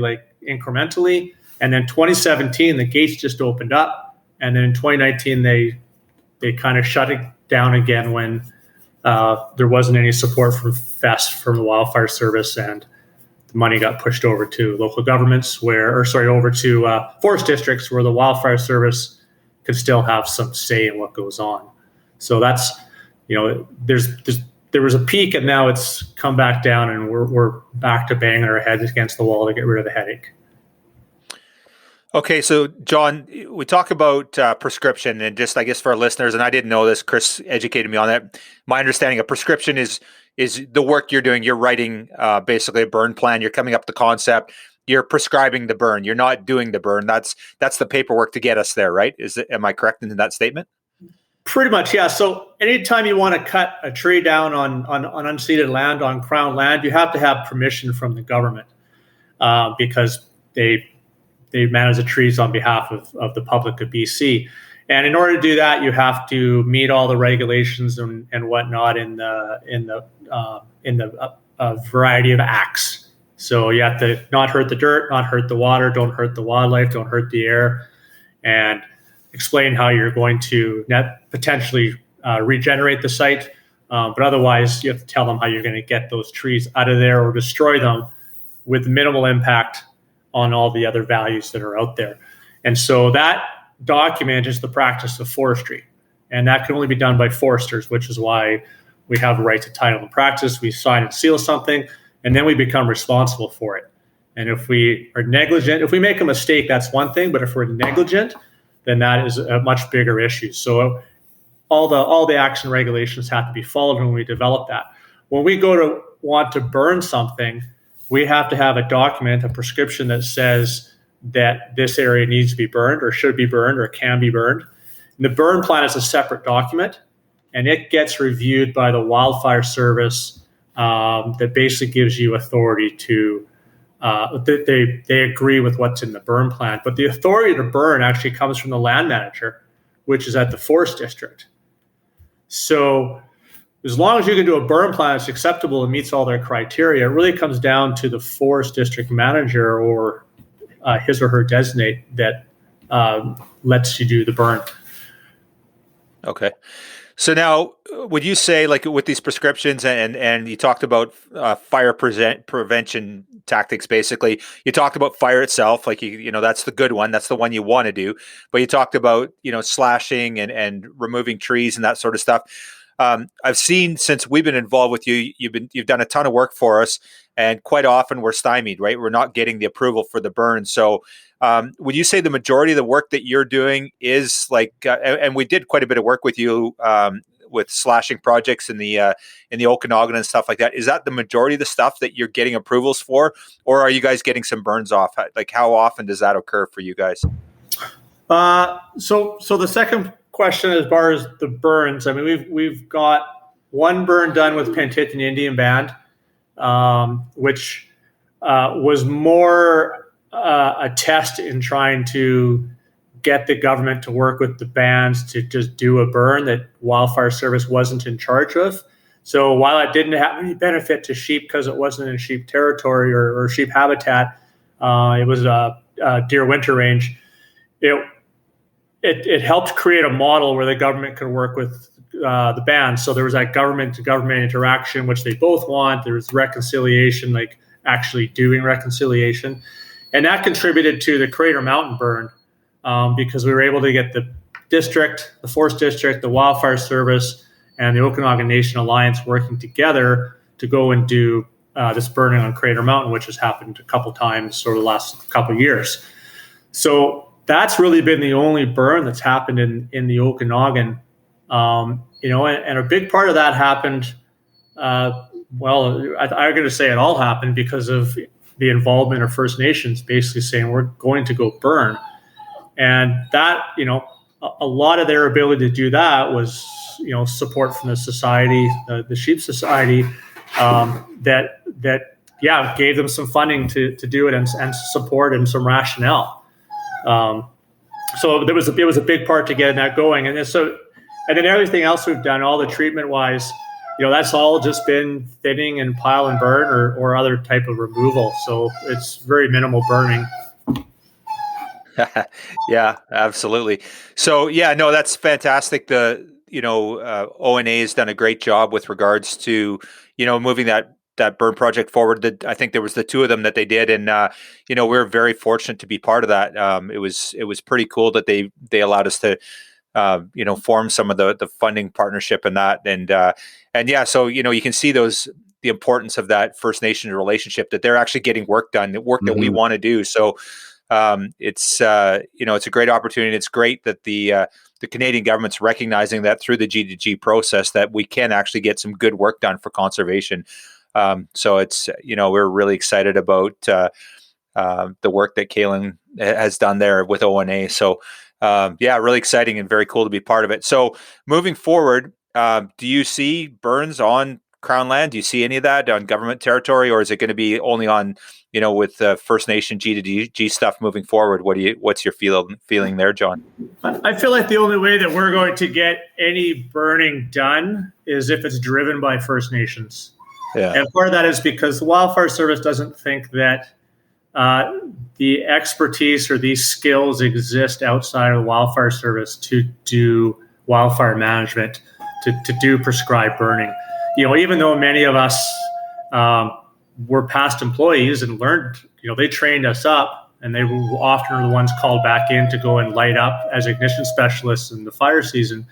incrementally. And then 2017, the gates just opened up. And then in 2019, they they kind of shut it down again when there wasn't any support from the Wildfire Service, and the money got pushed over to local governments over to forest districts where the Wildfire Service could still have some say in what goes on. So that's, there was a peak, and now it's come back down, and we're back to banging our heads against the wall to get rid of the headache. Okay, so John, we talk about prescription, and just, I guess, for our listeners, and I didn't know this, Chris educated me on that. My understanding of prescription is the work you're doing. You're writing basically a burn plan. You're coming up with the concept. You're prescribing the burn. You're not doing the burn. That's the paperwork to get us there, right? Am I correct in that statement? Pretty much, yeah. So anytime you want to cut a tree down on unceded land, on Crown land, you have to have permission from the government because they manage the trees on behalf of the public of BC. And in order to do that, you have to meet all the regulations and whatnot in the variety of acts. So you have to not hurt the dirt, not hurt the water, don't hurt the wildlife, don't hurt the air, and explain how you're going to potentially regenerate the site. But otherwise, you have to tell them how you're going to get those trees out of there or destroy them with minimal impact on all the other values that are out there. And so that document is the practice of forestry. And that can only be done by foresters, which is why we have a right to title and practice. We sign and seal something, and then we become responsible for it. And if we are negligent, if we make a mistake, that's one thing. But if we're negligent, then that is a much bigger issue. So all the action regulations have to be followed when we develop that. When we want to burn something, we have to have a document, a prescription that says that this area needs to be burned or should be burned or can be burned. And the burn plan is a separate document, and it gets reviewed by the Wildfire Service that basically gives you authority to, they agree with what's in the burn plan. But the authority to burn actually comes from the land manager, which is at the forest district. So as long as you can do a burn plan that's acceptable and meets all their criteria, it really comes down to the forest district manager or his or her designate that lets you do the burn. Okay. So now, would you say, like with these prescriptions, and you talked about fire prevention tactics, basically, you talked about fire itself, like, that's the good one. That's the one you want to do. But you talked about, slashing and removing trees and that sort of stuff. I've seen, since we've been involved with you, you've done a ton of work for us, and quite often we're stymied, right? We're not getting the approval for the burn. So would you say the majority of the work that you're doing is like, and we did quite a bit of work with you with slashing projects in the Okanagan and stuff like that. Is that the majority of the stuff that you're getting approvals for, or are you guys getting some burns off? Like, how often does that occur for you guys? So the second question, as far as the burns, I mean, we've got one burn done with Penticton Indian Band, which was more a test in trying to get the government to work with the bands to just do a burn that Wildfire Service wasn't in charge of. So while it didn't have any benefit to sheep because it wasn't in sheep territory or sheep habitat, it was a deer winter range. It helped create a model where the government could work with the band. So there was that government-to-government interaction, which they both want. There was reconciliation, like actually doing reconciliation. And that contributed to the Crater Mountain burn because we were able to get the district, the Forest District, the Wildfire Service, and the Okanagan Nation Alliance working together to go and do this burning on Crater Mountain, which has happened a couple times over the last couple of years. So that's really been the only burn that's happened in the Okanagan. And a big part of that happened, I'm going to say it all happened because of the involvement of First Nations basically saying, we're going to go burn. And that, a lot of their ability to do that was, support from the society, the Sheep Society, that gave them some funding to do it and support and some rationale. So it was a big part to getting that going. And then everything else we've done, all the treatment wise, that's all just been thinning and pile and burn or other type of removal. So it's very minimal burning. Yeah, absolutely. So no, that's fantastic. ONA has done a great job with regards to, moving that burn project forward. I think there was the two of them that they did, and we're very fortunate to be part of that. It was pretty cool that they allowed us to form some of the funding partnership and that, and yeah, so you can see the importance of that First Nation relationship, that they're actually getting work done, the work that we want to do. So it's a great opportunity. It's great that the Canadian government's recognizing that through the G2G process that we can actually get some good work done for conservation. So it's we're really excited about the work that Kaylin has done there with ONA. So really exciting and very cool to be part of it. So moving forward, do you see burns on Crown land? Do you see any of that on government territory, or is it going to be only on with First Nation G2G stuff moving forward? What's your feeling there, John? I feel like the only way that we're going to get any burning done is if it's driven by First Nations. Yeah. And part of that is because the Wildfire Service doesn't think that the expertise or these skills exist outside of the Wildfire Service to do wildfire management, to do prescribed burning. Even though many of us were past employees and learned, they trained us up, and they were often the ones called back in to go and light up as ignition specialists in the fire season.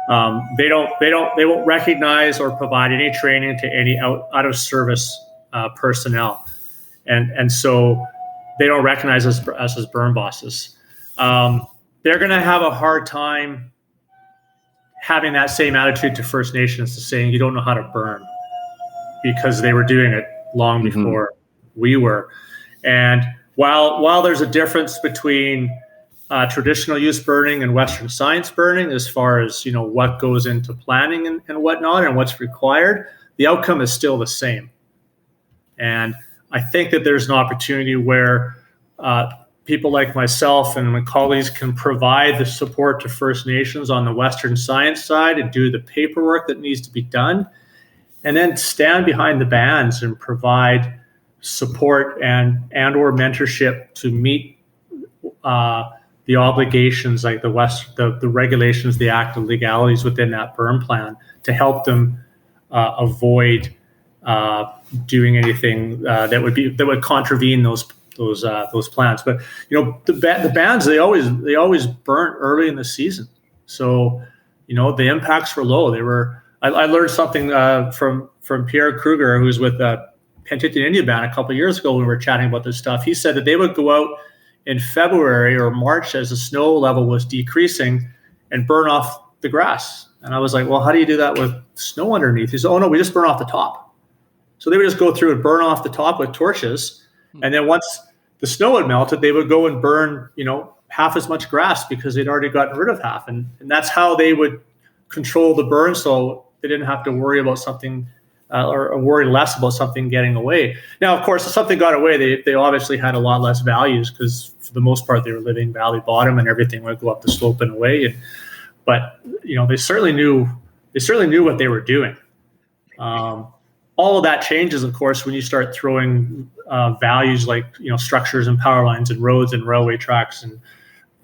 They won't recognize or provide any training to any out of service personnel, and so they don't recognize us as burn bosses. They're going to have a hard time having that same attitude to First Nations, to saying you don't know how to burn, because they were doing it long before we were. And while there's a difference between traditional use burning and Western science burning, as far as what goes into planning and whatnot and what's required, the outcome is still the same. And I think that there's an opportunity where people like myself and my colleagues can provide the support to First Nations on the Western science side and do the paperwork that needs to be done, and then stand behind the bands and provide support and or mentorship to meet the obligations, like the regulations, the act, the legalities within that burn plan, to help them avoid doing anything that would contravene those plans. But the bands, they always burn early in the season, so the impacts were low. I learned something from Pierre Kruger, who's with Penticton Indian Band, a couple of years ago when we were chatting about this stuff. He said that they would go out in February or March as the snow level was decreasing and burn off the grass. And I was like, well, how do you do that with snow underneath? He said, oh no, we just burn off the top. So they would just go through and burn off the top with torches. And then once the snow had melted, they would go and burn, half as much grass, because they'd already gotten rid of half. And that's how they would control the burn, so they didn't have to worry about something or worry less about something getting away. Now, of course, if something got away, they obviously had a lot less values, because for the most part, they were living valley bottom and everything would go up the slope and away. But they certainly knew what they were doing. All of that changes, of course, when you start throwing values like structures and power lines and roads and railway tracks and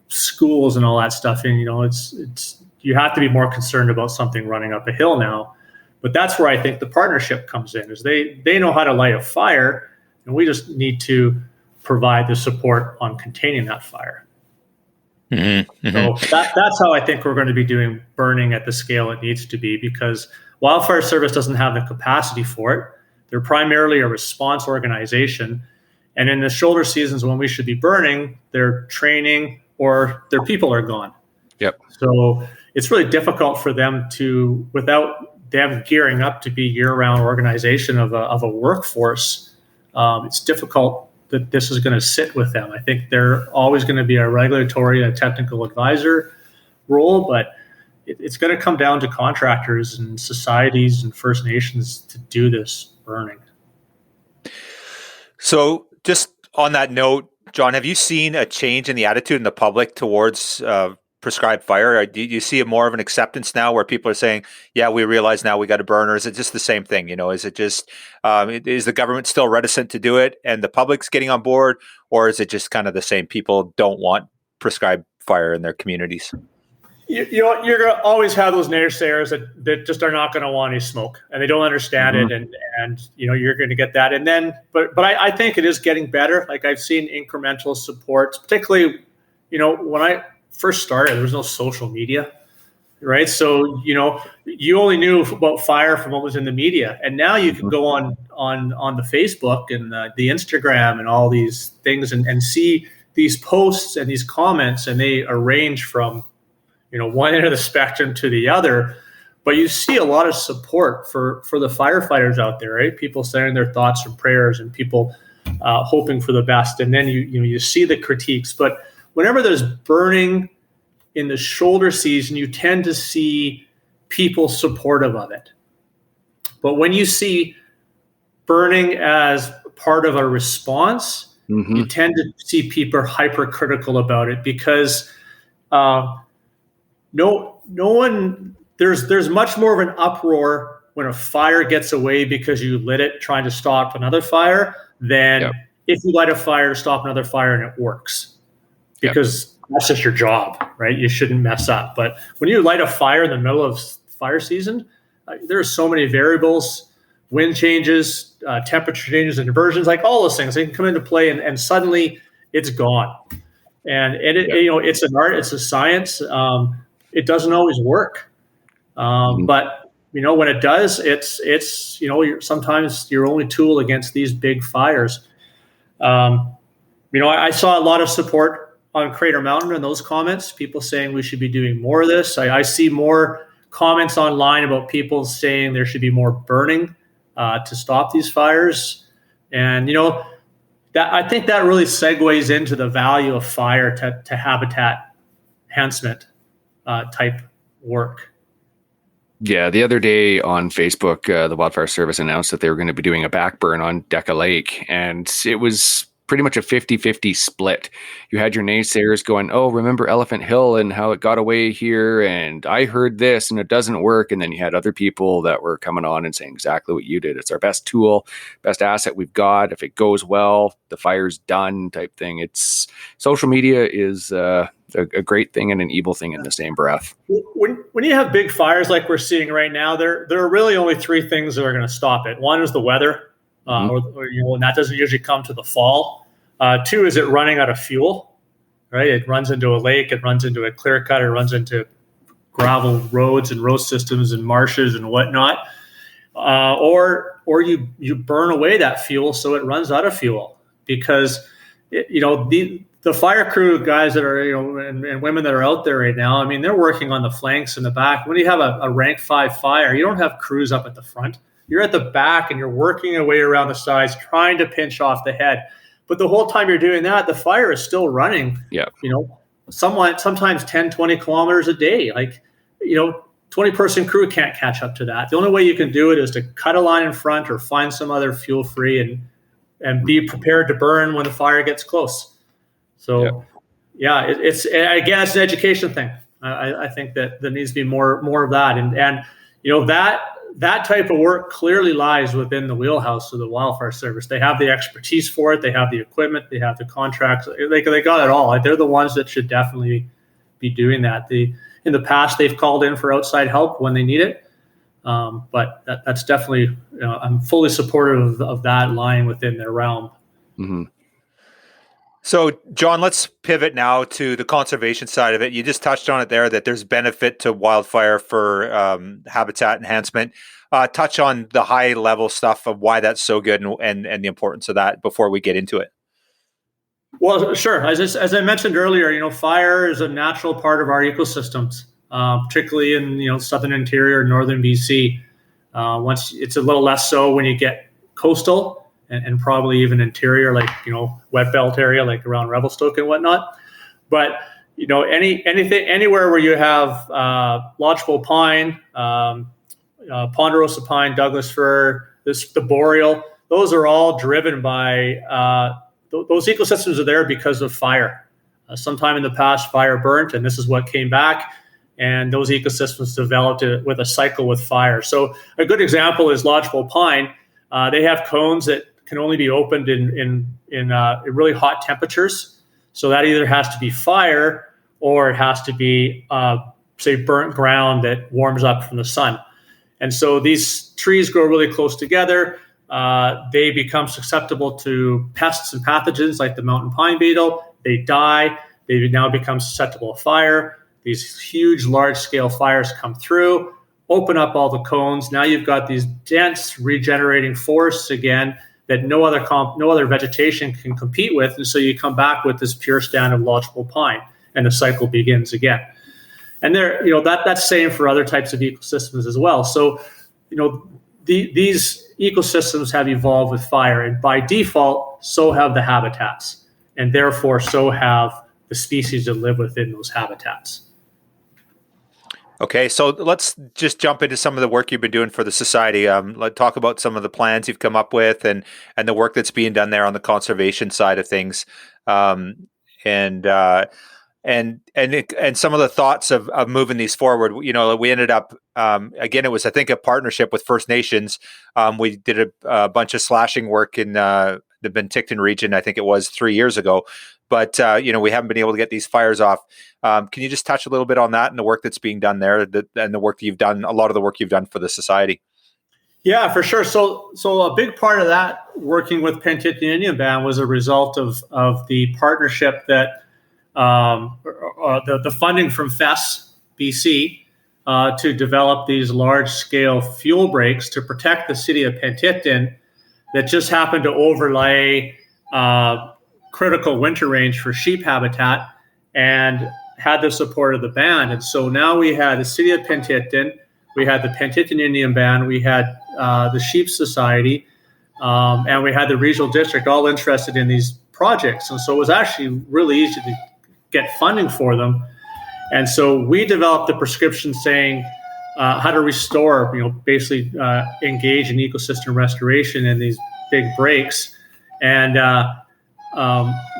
schools and all that stuff in. It's you have to be more concerned about something running up a hill now. But that's where I think the partnership comes in, is they know how to light a fire, and we just need to provide the support on containing that fire. Mm-hmm. So that's how I think we're going to be doing burning at the scale it needs to be, because Wildfire Service doesn't have the capacity for it. They're primarily a response organization. And in the shoulder seasons when we should be burning, they're training or their people are gone. Yep. So it's really difficult for them to, without them gearing up to be year-round organization of a workforce, it's difficult that this is going to sit with them. I think they're always going to be a regulatory and a technical advisor role, but it's going to come down to contractors and societies and First Nations to do this burning. So just on that note, John, have you seen a change in the attitude in the public towards prescribed fire? Or do you see more of an acceptance now where people are saying, yeah, we realize now we got to burn? Or is it just the same thing? Is it just, is the government still reticent to do it and the public's getting on board? Or is it just kind of the same? People don't want prescribed fire in their communities? You're going to always have those naysayers that just are not going to want any smoke, and they don't understand it, and you're going to get that. And then, but I think it is getting better. Like I've seen incremental supports, particularly, when I first started, there was no social media, right? So you only knew about fire from what was in the media, and now you can go on the Facebook and the Instagram and all these things and see these posts and these comments, and they range from one end of the spectrum to the other, but you see a lot of support for the firefighters out there, right? People saying their thoughts and prayers, and people hoping for the best. And then you see the critiques. But whenever there's burning in the shoulder season, you tend to see people supportive of it. But when you see burning as part of a response, you tend to see people hypercritical about it, because no one, there's much more of an uproar when a fire gets away because you lit it trying to stop another fire than if you light a fire to stop another fire and it works, because that's just your job, right? You shouldn't mess up. But when you light a fire in the middle of fire season, there are so many variables, wind changes, temperature changes, and inversions, like all those things, they can come into play, and suddenly it's gone. And it's an art, it's a science. It doesn't always work, but when it does, it's sometimes your only tool against these big fires. I saw a lot of support on Crater Mountain in those comments. People saying we should be doing more of this. I see more comments online about people saying there should be more burning to stop these fires, and that I think that really segues into the value of fire to habitat enhancement type work. Yeah, the other day on Facebook, the Wildfire Service announced that they were going to be doing a backburn on Decca Lake, and it was pretty much a 50-50 split. You had your naysayers going, oh, remember Elephant Hill and how it got away here, and I heard this and it doesn't work. And then you had other people that were coming on and saying exactly what you did. It's our best tool, best asset we've got. If it goes well, the fire's done type thing. It's social media is a great thing and an evil thing in the same breath. When you have big fires like we're seeing right now, there are really only three things that are going to stop it. One is the weather, and that doesn't usually come to the fall. Two is it running out of fuel, right? It runs into a lake, it runs into a clear cut, it runs into gravel roads and road systems and marshes and whatnot. Or you burn away that fuel so it runs out of fuel, because the fire crew guys that are, and women that are out there right now, I mean, they're working on the flanks and the back. When you have a rank 5 fire, you don't have crews up at the front. You're at the back and you're working your way around the sides, trying to pinch off the head. But the whole time you're doing that, the fire is still running, sometimes 10, 20 kilometers a day. 20-person crew can't catch up to that. The only way you can do it is to cut a line in front or find some other fuel free and be prepared to burn when the fire gets close. So, it's again, it's an education thing. I think that there needs to be more of that. And that type of work clearly lies within the wheelhouse of the Wildfire Service. They have the expertise for it. They have the equipment. They have the contracts. They got it all. They're the ones that should definitely be doing that. In the past, they've called in for outside help when they need it. But that's definitely, I'm fully supportive of that lying within their realm. Mm-hmm. So, John, let's pivot now to the conservation side of it. You just touched on it there, that there's benefit to wildfire for habitat enhancement. Touch on the high level stuff of why that's so good and the importance of that before we get into it. Well, sure. As I mentioned earlier, fire is a natural part of our ecosystems, particularly in southern interior, northern BC. Once it's a little less so when you get coastal. And probably even interior, like, wet belt area, like around Revelstoke and whatnot. But, anywhere where you have lodgepole pine, ponderosa pine, Douglas fir, the boreal, those are all driven by, those ecosystems are there because of fire. Sometime in the past, fire burnt, and this is what came back. And those ecosystems developed with a cycle with fire. So a good example is lodgepole pine. They have cones that can only be opened in really hot temperatures. So that either has to be fire or it has to be say, burnt ground that warms up from the sun. And so these trees grow really close together. They become susceptible to pests and pathogens like the mountain pine beetle. They die. They now become susceptible to fire. These huge, large-scale fires come through, open up all the cones. Now you've got these dense, regenerating forests again that no other vegetation can compete with, and so you come back with this pure stand of lodgepole pine, and the cycle begins again. And that's same for other types of ecosystems as well. So, these ecosystems have evolved with fire, and by default, so have the habitats, and therefore so have the species that live within those habitats. Okay, so let's just jump into some of the work you've been doing for the society. Let's talk about some of the plans you've come up with and the work that's being done there on the conservation side of things, and some of the thoughts of moving these forward. We ended up again. It was, I think, a partnership with First Nations. We did a bunch of slashing work in the Penticton region. I think it was 3 years ago. But we haven't been able to get these fires off. Can you just touch a little bit on that and the work that's being done there, and the work that you've done, a lot of the work you've done for the society? Yeah, for sure. So a big part of that, working with Penticton Indian Band, was a result of the partnership that the funding from FES BC to develop these large-scale fuel breaks to protect the city of Penticton that just happened to overlay critical winter range for sheep habitat and had the support of the band. And so now we had the city of Penticton, we had the Penticton Indian Band, we had the Sheep Society, and we had the regional district all interested in these projects. And so it was actually really easy to get funding for them. And so we developed a prescription saying how to restore, basically engage in ecosystem restoration in these big breaks, and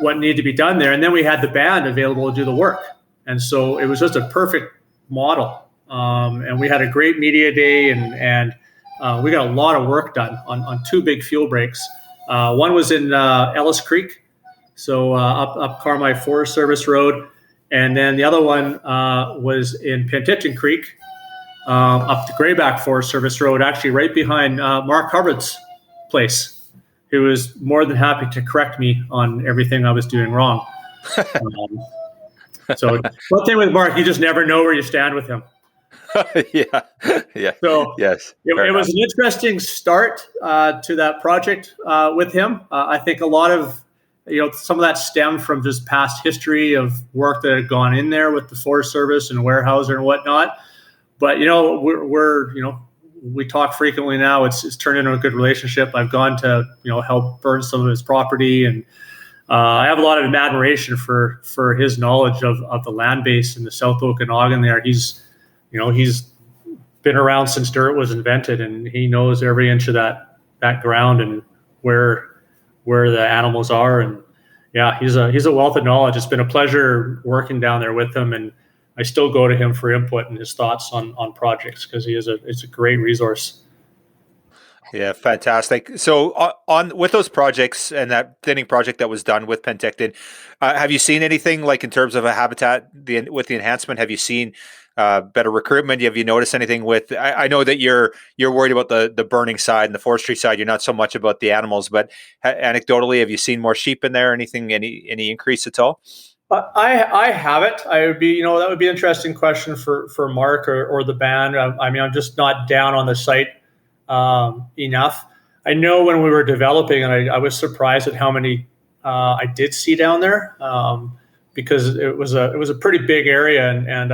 what needed to be done there. And then we had the band available to do the work. And so it was just a perfect model. And we had a great media day, and we got a lot of work done on two big fuel breaks. One was in Ellis Creek, so up Carmi Forest Service Road. And then the other one was in Penticton Creek, up the Greyback Forest Service Road, actually right behind Mark Hubbard's place, who was more than happy to correct me on everything I was doing wrong. So one thing with Mark, you just never know where you stand with him. Yeah. So yes, it was an interesting start to that project with him. I think a lot of, some of that stemmed from just past history of work that had gone in there with the Forest Service and Weyerhaeuser and whatnot. But, we talk frequently now. It's turned into a good relationship. I've gone to, help burn some of his property, and I have a lot of admiration for his knowledge of the land base in the South Okanagan there. He's been around since dirt was invented, and he knows every inch of that ground and where the animals are. And yeah, he's a wealth of knowledge. It's been a pleasure working down there with him, and I still go to him for input and his thoughts on projects, because it's a great resource. Yeah, fantastic. So on with those projects and that thinning project that was done with Penticton, have you seen anything like in terms of a habitat with the enhancement? Have you seen better recruitment? Have you noticed anything with? I know that you're worried about the burning side and the forestry side. You're not so much about the animals, but anecdotally, have you seen more sheep in there? Anything? Any increase at all? I haven't. I would be, that would be an interesting question for Mark or the band. I'm just not down on the site enough. I know when we were developing, and I was surprised at how many I did see down there, because it was a pretty big area, and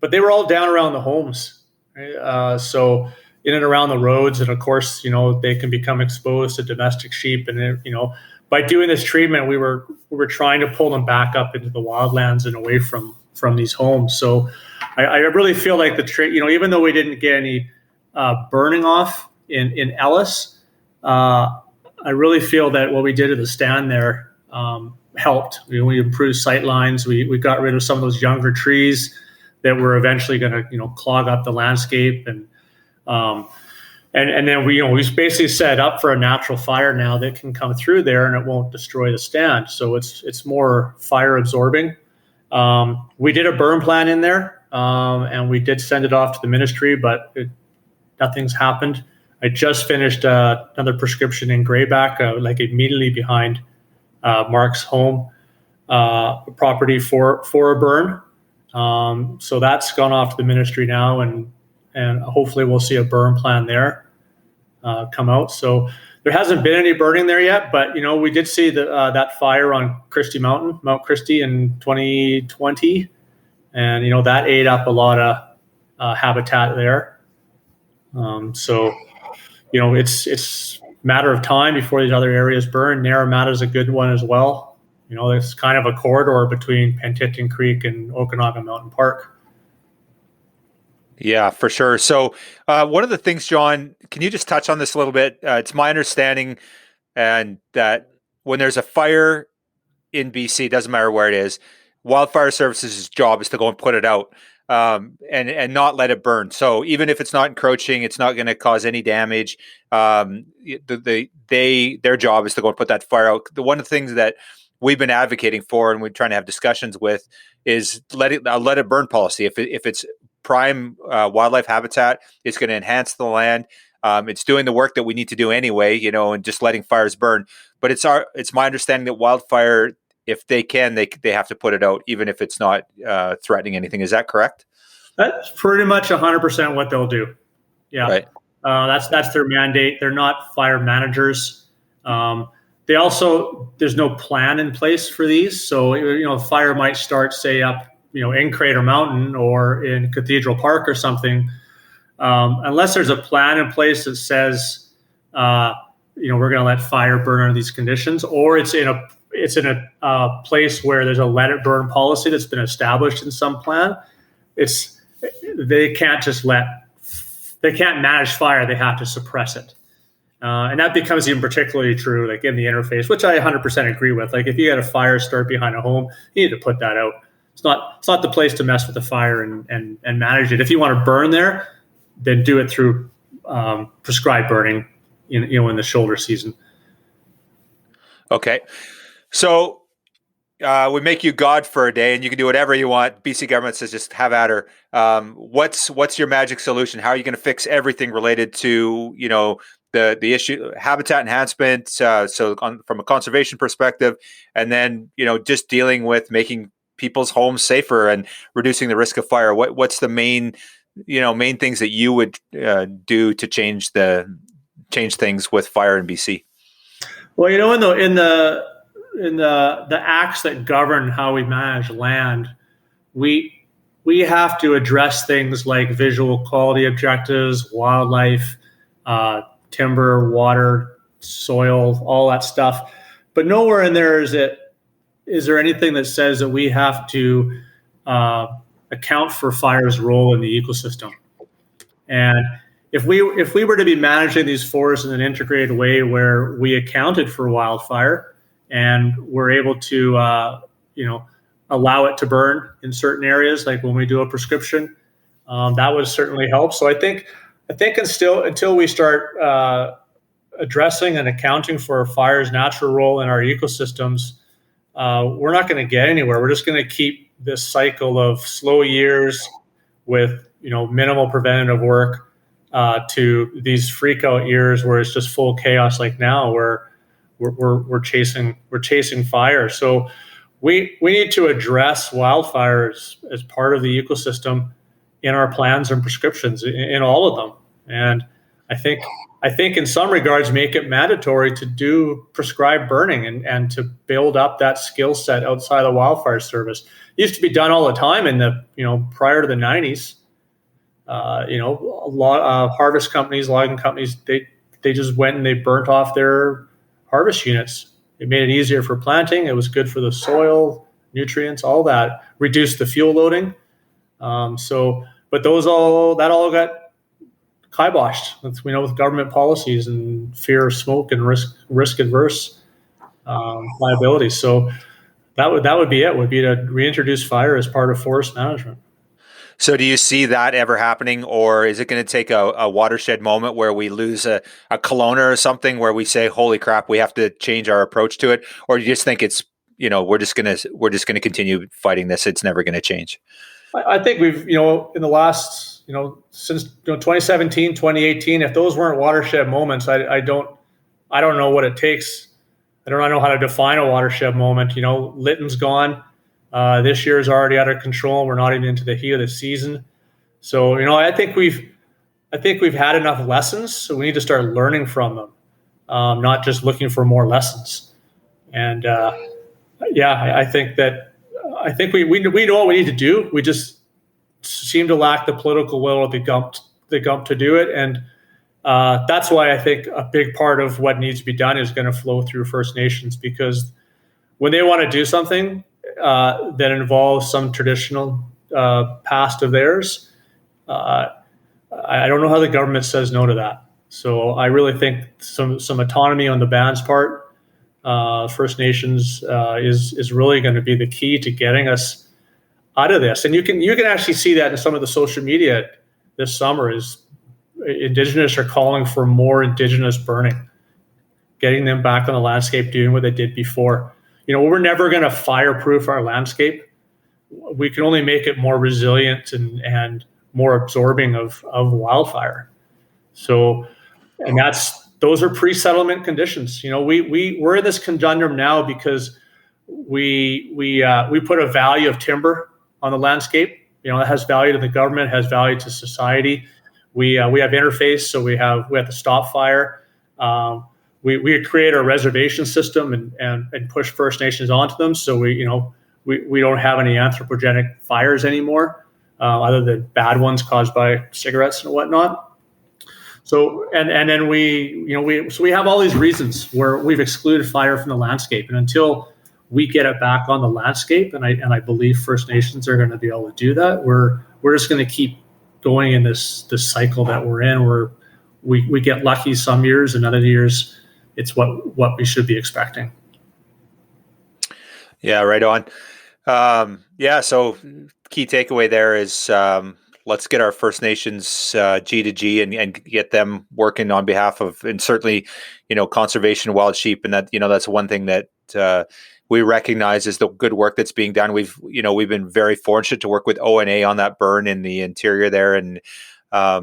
but they were all down around the homes, right? So in and around the roads, and of course, they can become exposed to domestic sheep, and by doing this treatment, we were trying to pull them back up into the wildlands and away from these homes. So I really feel like even though we didn't get any burning off in Ellis, I really feel that what we did at the stand there helped. We improved sight lines. We got rid of some of those younger trees that were eventually going to clog up the landscape, and then we basically set up for a natural fire now that can come through there and it won't destroy the stand. So it's more fire absorbing, We did a burn plan in there, and we did send it off to the ministry, but nothing's happened. I just finished another prescription in Greyback, like immediately behind Mark's home property for a burn. So that's gone off to the ministry now, and hopefully we'll see a burn plan there come out. So there hasn't been any burning there yet, but we did see that fire on Mount Christie in 2020, and that ate up a lot of habitat there. So it's a matter of time before these other areas burn. Naramata is a good one as well. It's kind of a corridor between Penticton Creek and Okanagan Mountain Park. Yeah, for sure. So one of the things, John, can you just touch on this a little bit? It's my understanding and that when there's a fire in BC, doesn't matter where it is, Wildfire Services' job is to go and put it out and not let it burn. So even if it's not encroaching, it's not going to cause any damage. Their job is to go and put that fire out. One of the things that we've been advocating for and we're trying to have discussions with is let it burn policy. If it's prime wildlife habitat, it's going to enhance the land. It's doing the work that we need to do anyway, and just letting fires burn. But it's my understanding that wildfire, if they can, they have to put it out, even if it's not threatening anything. Is that correct? That's pretty much 100% what they'll do. Yeah, right. That's their mandate. They're not fire managers. There's no plan in place for these. So fire might start, say, up in Crater Mountain or in Cathedral Park or something. Unless there's a plan in place that says, we're going to let fire burn under these conditions, or it's in a place where there's a let it burn policy that's been established in some plan. They can't manage fire. They have to suppress it. And that becomes even particularly true, like in the interface, which I 100% agree with. Like if you had a fire start behind a home, you need to put that out. It's not the place to mess with the fire and manage it. If you want to burn there, then do it through prescribed burning, in the shoulder season. Okay, so we make you God for a day, and you can do whatever you want. BC government says just have at her. What's your magic solution? How are you going to fix everything related to the issue, habitat enhancement? From a conservation perspective, and then just dealing with making people's homes safer and reducing the risk of fire. What's the main things that you would do to change things with fire in BC? Well, in the acts that govern how we manage land, we have to address things like visual quality objectives, wildlife, timber, water, soil, all that stuff. But nowhere in there is there anything that says that we have to account for fire's role in the ecosystem. And if we were to be managing these forests in an integrated way where we accounted for wildfire and we're able to allow it to burn in certain areas, like when we do a prescription, that would certainly help. So I think until we start addressing and accounting for fire's natural role in our ecosystems, we're not going to get anywhere. We're just going to keep this cycle of slow years with minimal preventative work to these freak out years where it's just full chaos, like now, where we're chasing fire. So we need to address wildfires as part of the ecosystem in our plans and prescriptions, in all of them. And I think in some regards make it mandatory to do prescribed burning and to build up that skill set outside the wildfire service. It used to be done all the time in the prior to the 90s. A lot of harvest companies, logging companies, they just went and they burnt off their harvest units. It made it easier for planting. It was good for the soil, nutrients, all that. Reduced the fuel loading. But that all got kiboshed, with government policies and fear of smoke and risk adverse liability. So that would be it. Would be to reintroduce fire as part of forest management. So do you see that ever happening, or is it going to take a watershed moment where we lose a Kelowna or something where we say, holy crap, we have to change our approach to it? Or do you just think it's we're just gonna continue fighting this. It's never gonna change. I think we've, in the last, since 2017, 2018, if those weren't watershed moments, I don't know what it takes. I don't know how to define a watershed moment. Lytton's gone. This year is already out of control. We're not even into the heat of the season. So, I think we've had enough lessons. So we need to start learning from them, not just looking for more lessons. And I think we know what we need to do. We just seem to lack the political will or the gump to do it. And that's why I think a big part of what needs to be done is going to flow through First Nations, because when they want to do something that involves some traditional past of theirs, I don't know how the government says no to that. So I really think some autonomy on the band's part, First Nations, is really going to be the key to getting us out of this. And you can actually see that in some of the social media this summer. Is Indigenous are calling for more Indigenous burning, getting them back on the landscape, doing what they did before. We're never going to fireproof our landscape. We can only make it more resilient and more absorbing of wildfire. So, and those are pre-settlement conditions. We're in this conundrum now because we put a value of timber on the landscape. It has value to the government, has value to society. We have interface, so we have to stop fire. We create a reservation system and push First Nations onto them. So we don't have any anthropogenic fires anymore, other than bad ones caused by cigarettes and whatnot. So and then we have all these reasons where we've excluded fire from the landscape, and until we get it back on the landscape, and I believe First Nations are going to be able to do that, we're just going to keep going in this cycle that we're in, where we get lucky some years, and other years it's what we should be expecting. Yeah, right on. So key takeaway there is let's get our First Nations G to G and get them working on behalf of, and certainly, conservation of wild sheep. And that, that's one thing that we recognize is the good work that's being done. We've been very fortunate to work with ONA on that burn in the interior there. And a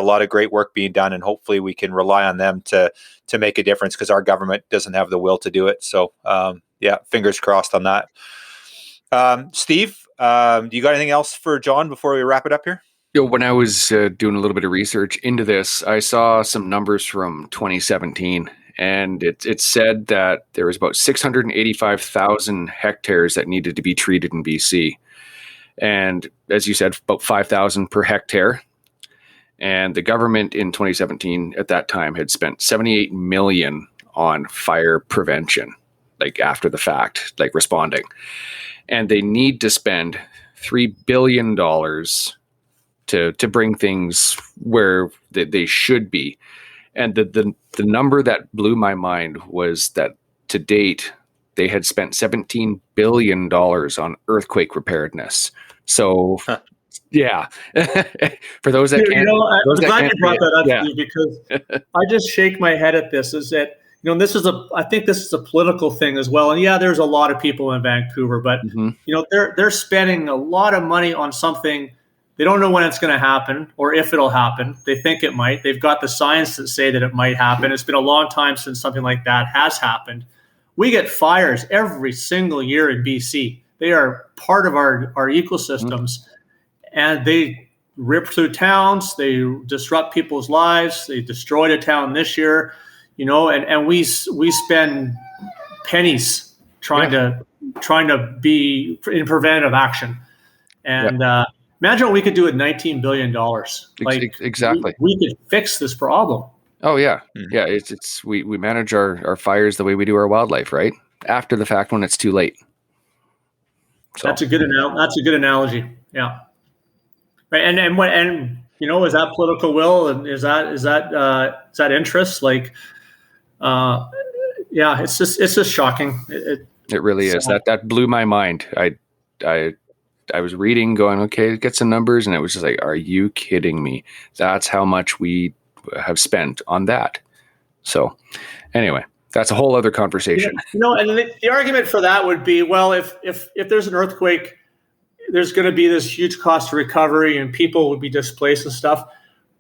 lot of great work being done, and hopefully we can rely on them to make a difference, because our government doesn't have the will to do it. So fingers crossed on that. Steve, do you got anything else for John before we wrap it up here? When I was doing a little bit of research into this, I saw some numbers from 2017, and it said that there was about 685,000 hectares that needed to be treated in BC. And as you said, about 5,000 per hectare. And the government in 2017 at that time had spent $78 million on fire prevention, like after the fact, like responding. And they need to spend $3 billion to bring things where they should be. And the number that blew my mind was that to date, they had spent $17 billion on earthquake preparedness. So, yeah. For those that can't, I'm glad you brought that up, Steve, because I just shake my head at this. Is that I think this is a political thing as well. And there's a lot of people in Vancouver, but they're spending a lot of money on something. They don't know when it's going to happen or if it'll happen. They think it might. They've got the science that say that it might happen. It's been a long time since something like that has happened. We get fires every single year in BC. They are part of our ecosystems, and they rip through towns. They disrupt people's lives. They destroyed a town this year. And we spend pennies trying to be in preventative action. And imagine what we could do with $19 billion. Exactly. We could fix this problem. Oh yeah. Yeah. It's we manage our fires the way we do our wildlife, right? After the fact, when it's too late. So. That's a good analogy. Yeah. Right. And is that political will, and is that interest? It's just shocking. It really is. That blew my mind. I was reading, going, okay, get some numbers, and it was just like, are you kidding me? That's how much we have spent on that. So, anyway, That's a whole other conversation. And the argument for that would be, well, if there's an earthquake, there's going to be this huge cost of recovery and people would be displaced and stuff.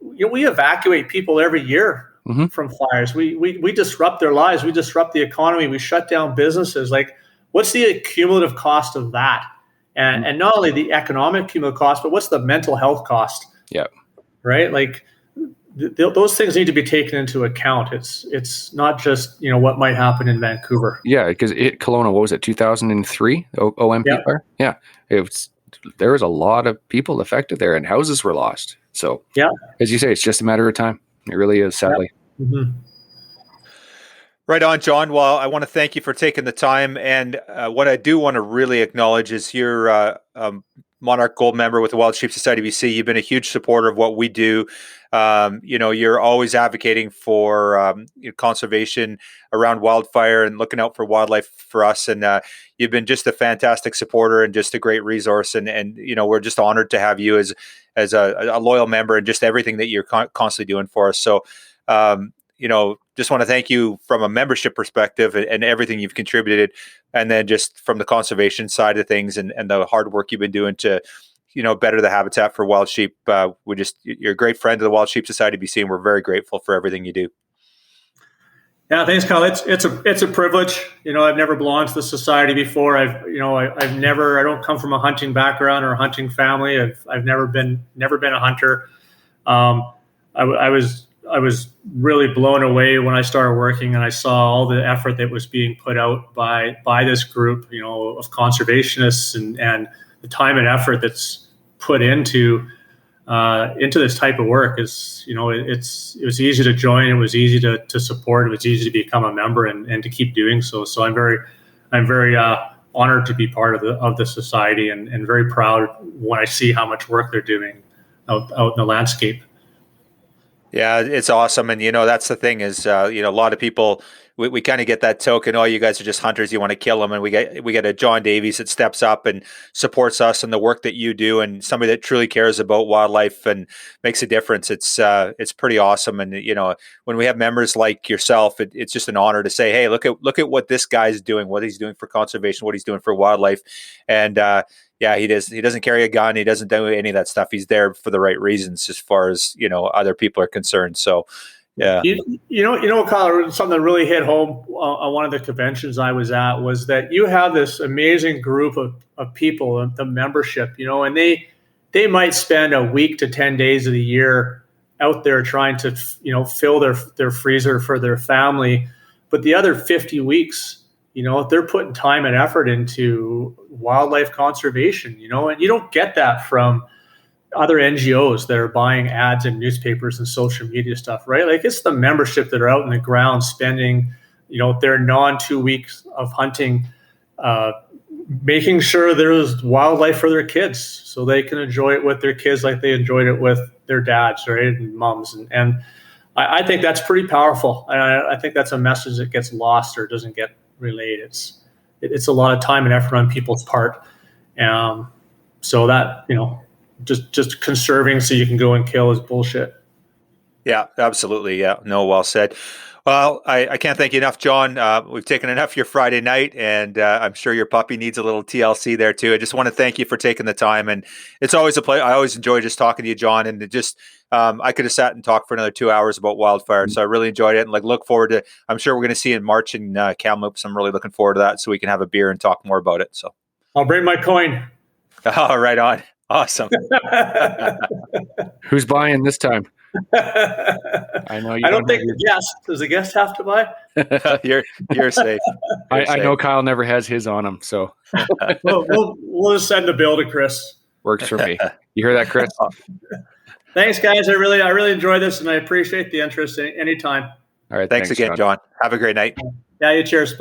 We evacuate people every year from fires. We disrupt their lives. We disrupt the economy. We shut down businesses. Like, what's the cumulative cost of that? And not only the economic cumulative cost, but what's the mental health cost? Yeah. Right? Like, those things need to be taken into account. It's not just what might happen in Vancouver. Yeah, because Kelowna, what was it, 2003 OMP fire? Yeah, there was a lot of people affected there, and houses were lost. So as you say, it's just a matter of time. It really is, sadly. Right on, John. Well, I want to thank you for taking the time, and what I do want to really acknowledge is you're Monarch Gold member with the Wild Sheep Society BC. You've been a huge supporter of what we do. You're always advocating for conservation around wildfire and looking out for wildlife for us. And you've been just a fantastic supporter and just a great resource. And we're just honored to have you as a loyal member and just everything that you're constantly doing for us. So, just want to thank you from a membership perspective and everything you've contributed. And then just from the conservation side of things and the hard work you've been doing to, better the habitat for wild sheep. You're a great friend of the Wild Sheep Society BC, and we're very grateful for everything you do. Yeah, thanks, Kyle. It's a privilege. I've never belonged to the society before. I don't come from a hunting background or a hunting family. I've never been a hunter. I was really blown away when I started working and I saw all the effort that was being put out by this group, of conservationists and the time and effort that's put into this type of work. It was easy to join. It was easy to support. It was easy to become a member and to keep doing so. So I'm very honored to be part of the society and very proud when I see how much work they're doing out in the landscape. Yeah, it's awesome. And, that's the thing is, a lot of people, we kind of get that token, oh, you guys are just hunters, you want to kill them. And we get a John Davies that steps up and supports us and the work that you do, and somebody that truly cares about wildlife and makes a difference. It's pretty awesome. And, when we have members like yourself, it's just an honor to say, hey, look at what this guy's doing, what he's doing for conservation, what he's doing for wildlife. And, he doesn't carry a gun. He doesn't do any of that stuff. He's there for the right reasons as far as, other people are concerned. So, yeah. Kyle, something that really hit home on one of the conventions I was at was that you have this amazing group of people, the membership, and they might spend a week to 10 days of the year out there trying to, fill their freezer for their family. But the other 50 weeks, they're putting time and effort into wildlife conservation, and you don't get that from other NGOs that are buying ads in newspapers and social media stuff, right? Like, it's the membership that are out in the ground spending, their 2 weeks of hunting, making sure there's wildlife for their kids so they can enjoy it with their kids like they enjoyed it with their dads, right, and moms. And I think that's pretty powerful. I think that's a message that gets lost or doesn't get relayed. It's a lot of time and effort on people's part. So that, just conserving so you can go and kill is bullshit. Yeah, absolutely. Yeah, no, well said. Well, I can't thank you enough, John. We've taken enough of your Friday night, and I'm sure your puppy needs a little TLC there too. I just want to thank you for taking the time, and it's always a pleasure. I always enjoy just talking to you, John, and I could have sat and talked for another 2 hours about wildfire. So I really enjoyed it, and look forward to. I'm sure we're going to see you in March in Kamloops. I'm really looking forward to that, so we can have a beer and talk more about it. So I'll bring my coin. Oh, right on. Awesome. Who's buying this time? I know. I don't think the guest. Does the guest have to buy? You're safe. I know Kyle never has his on him, so we'll just send the bill to Chris. Works for me. You hear that, Chris? Thanks, guys. I really enjoy this, and I appreciate the interest. Anytime. All right. Thanks again, John. Have a great night. Yeah. You cheers. Bye.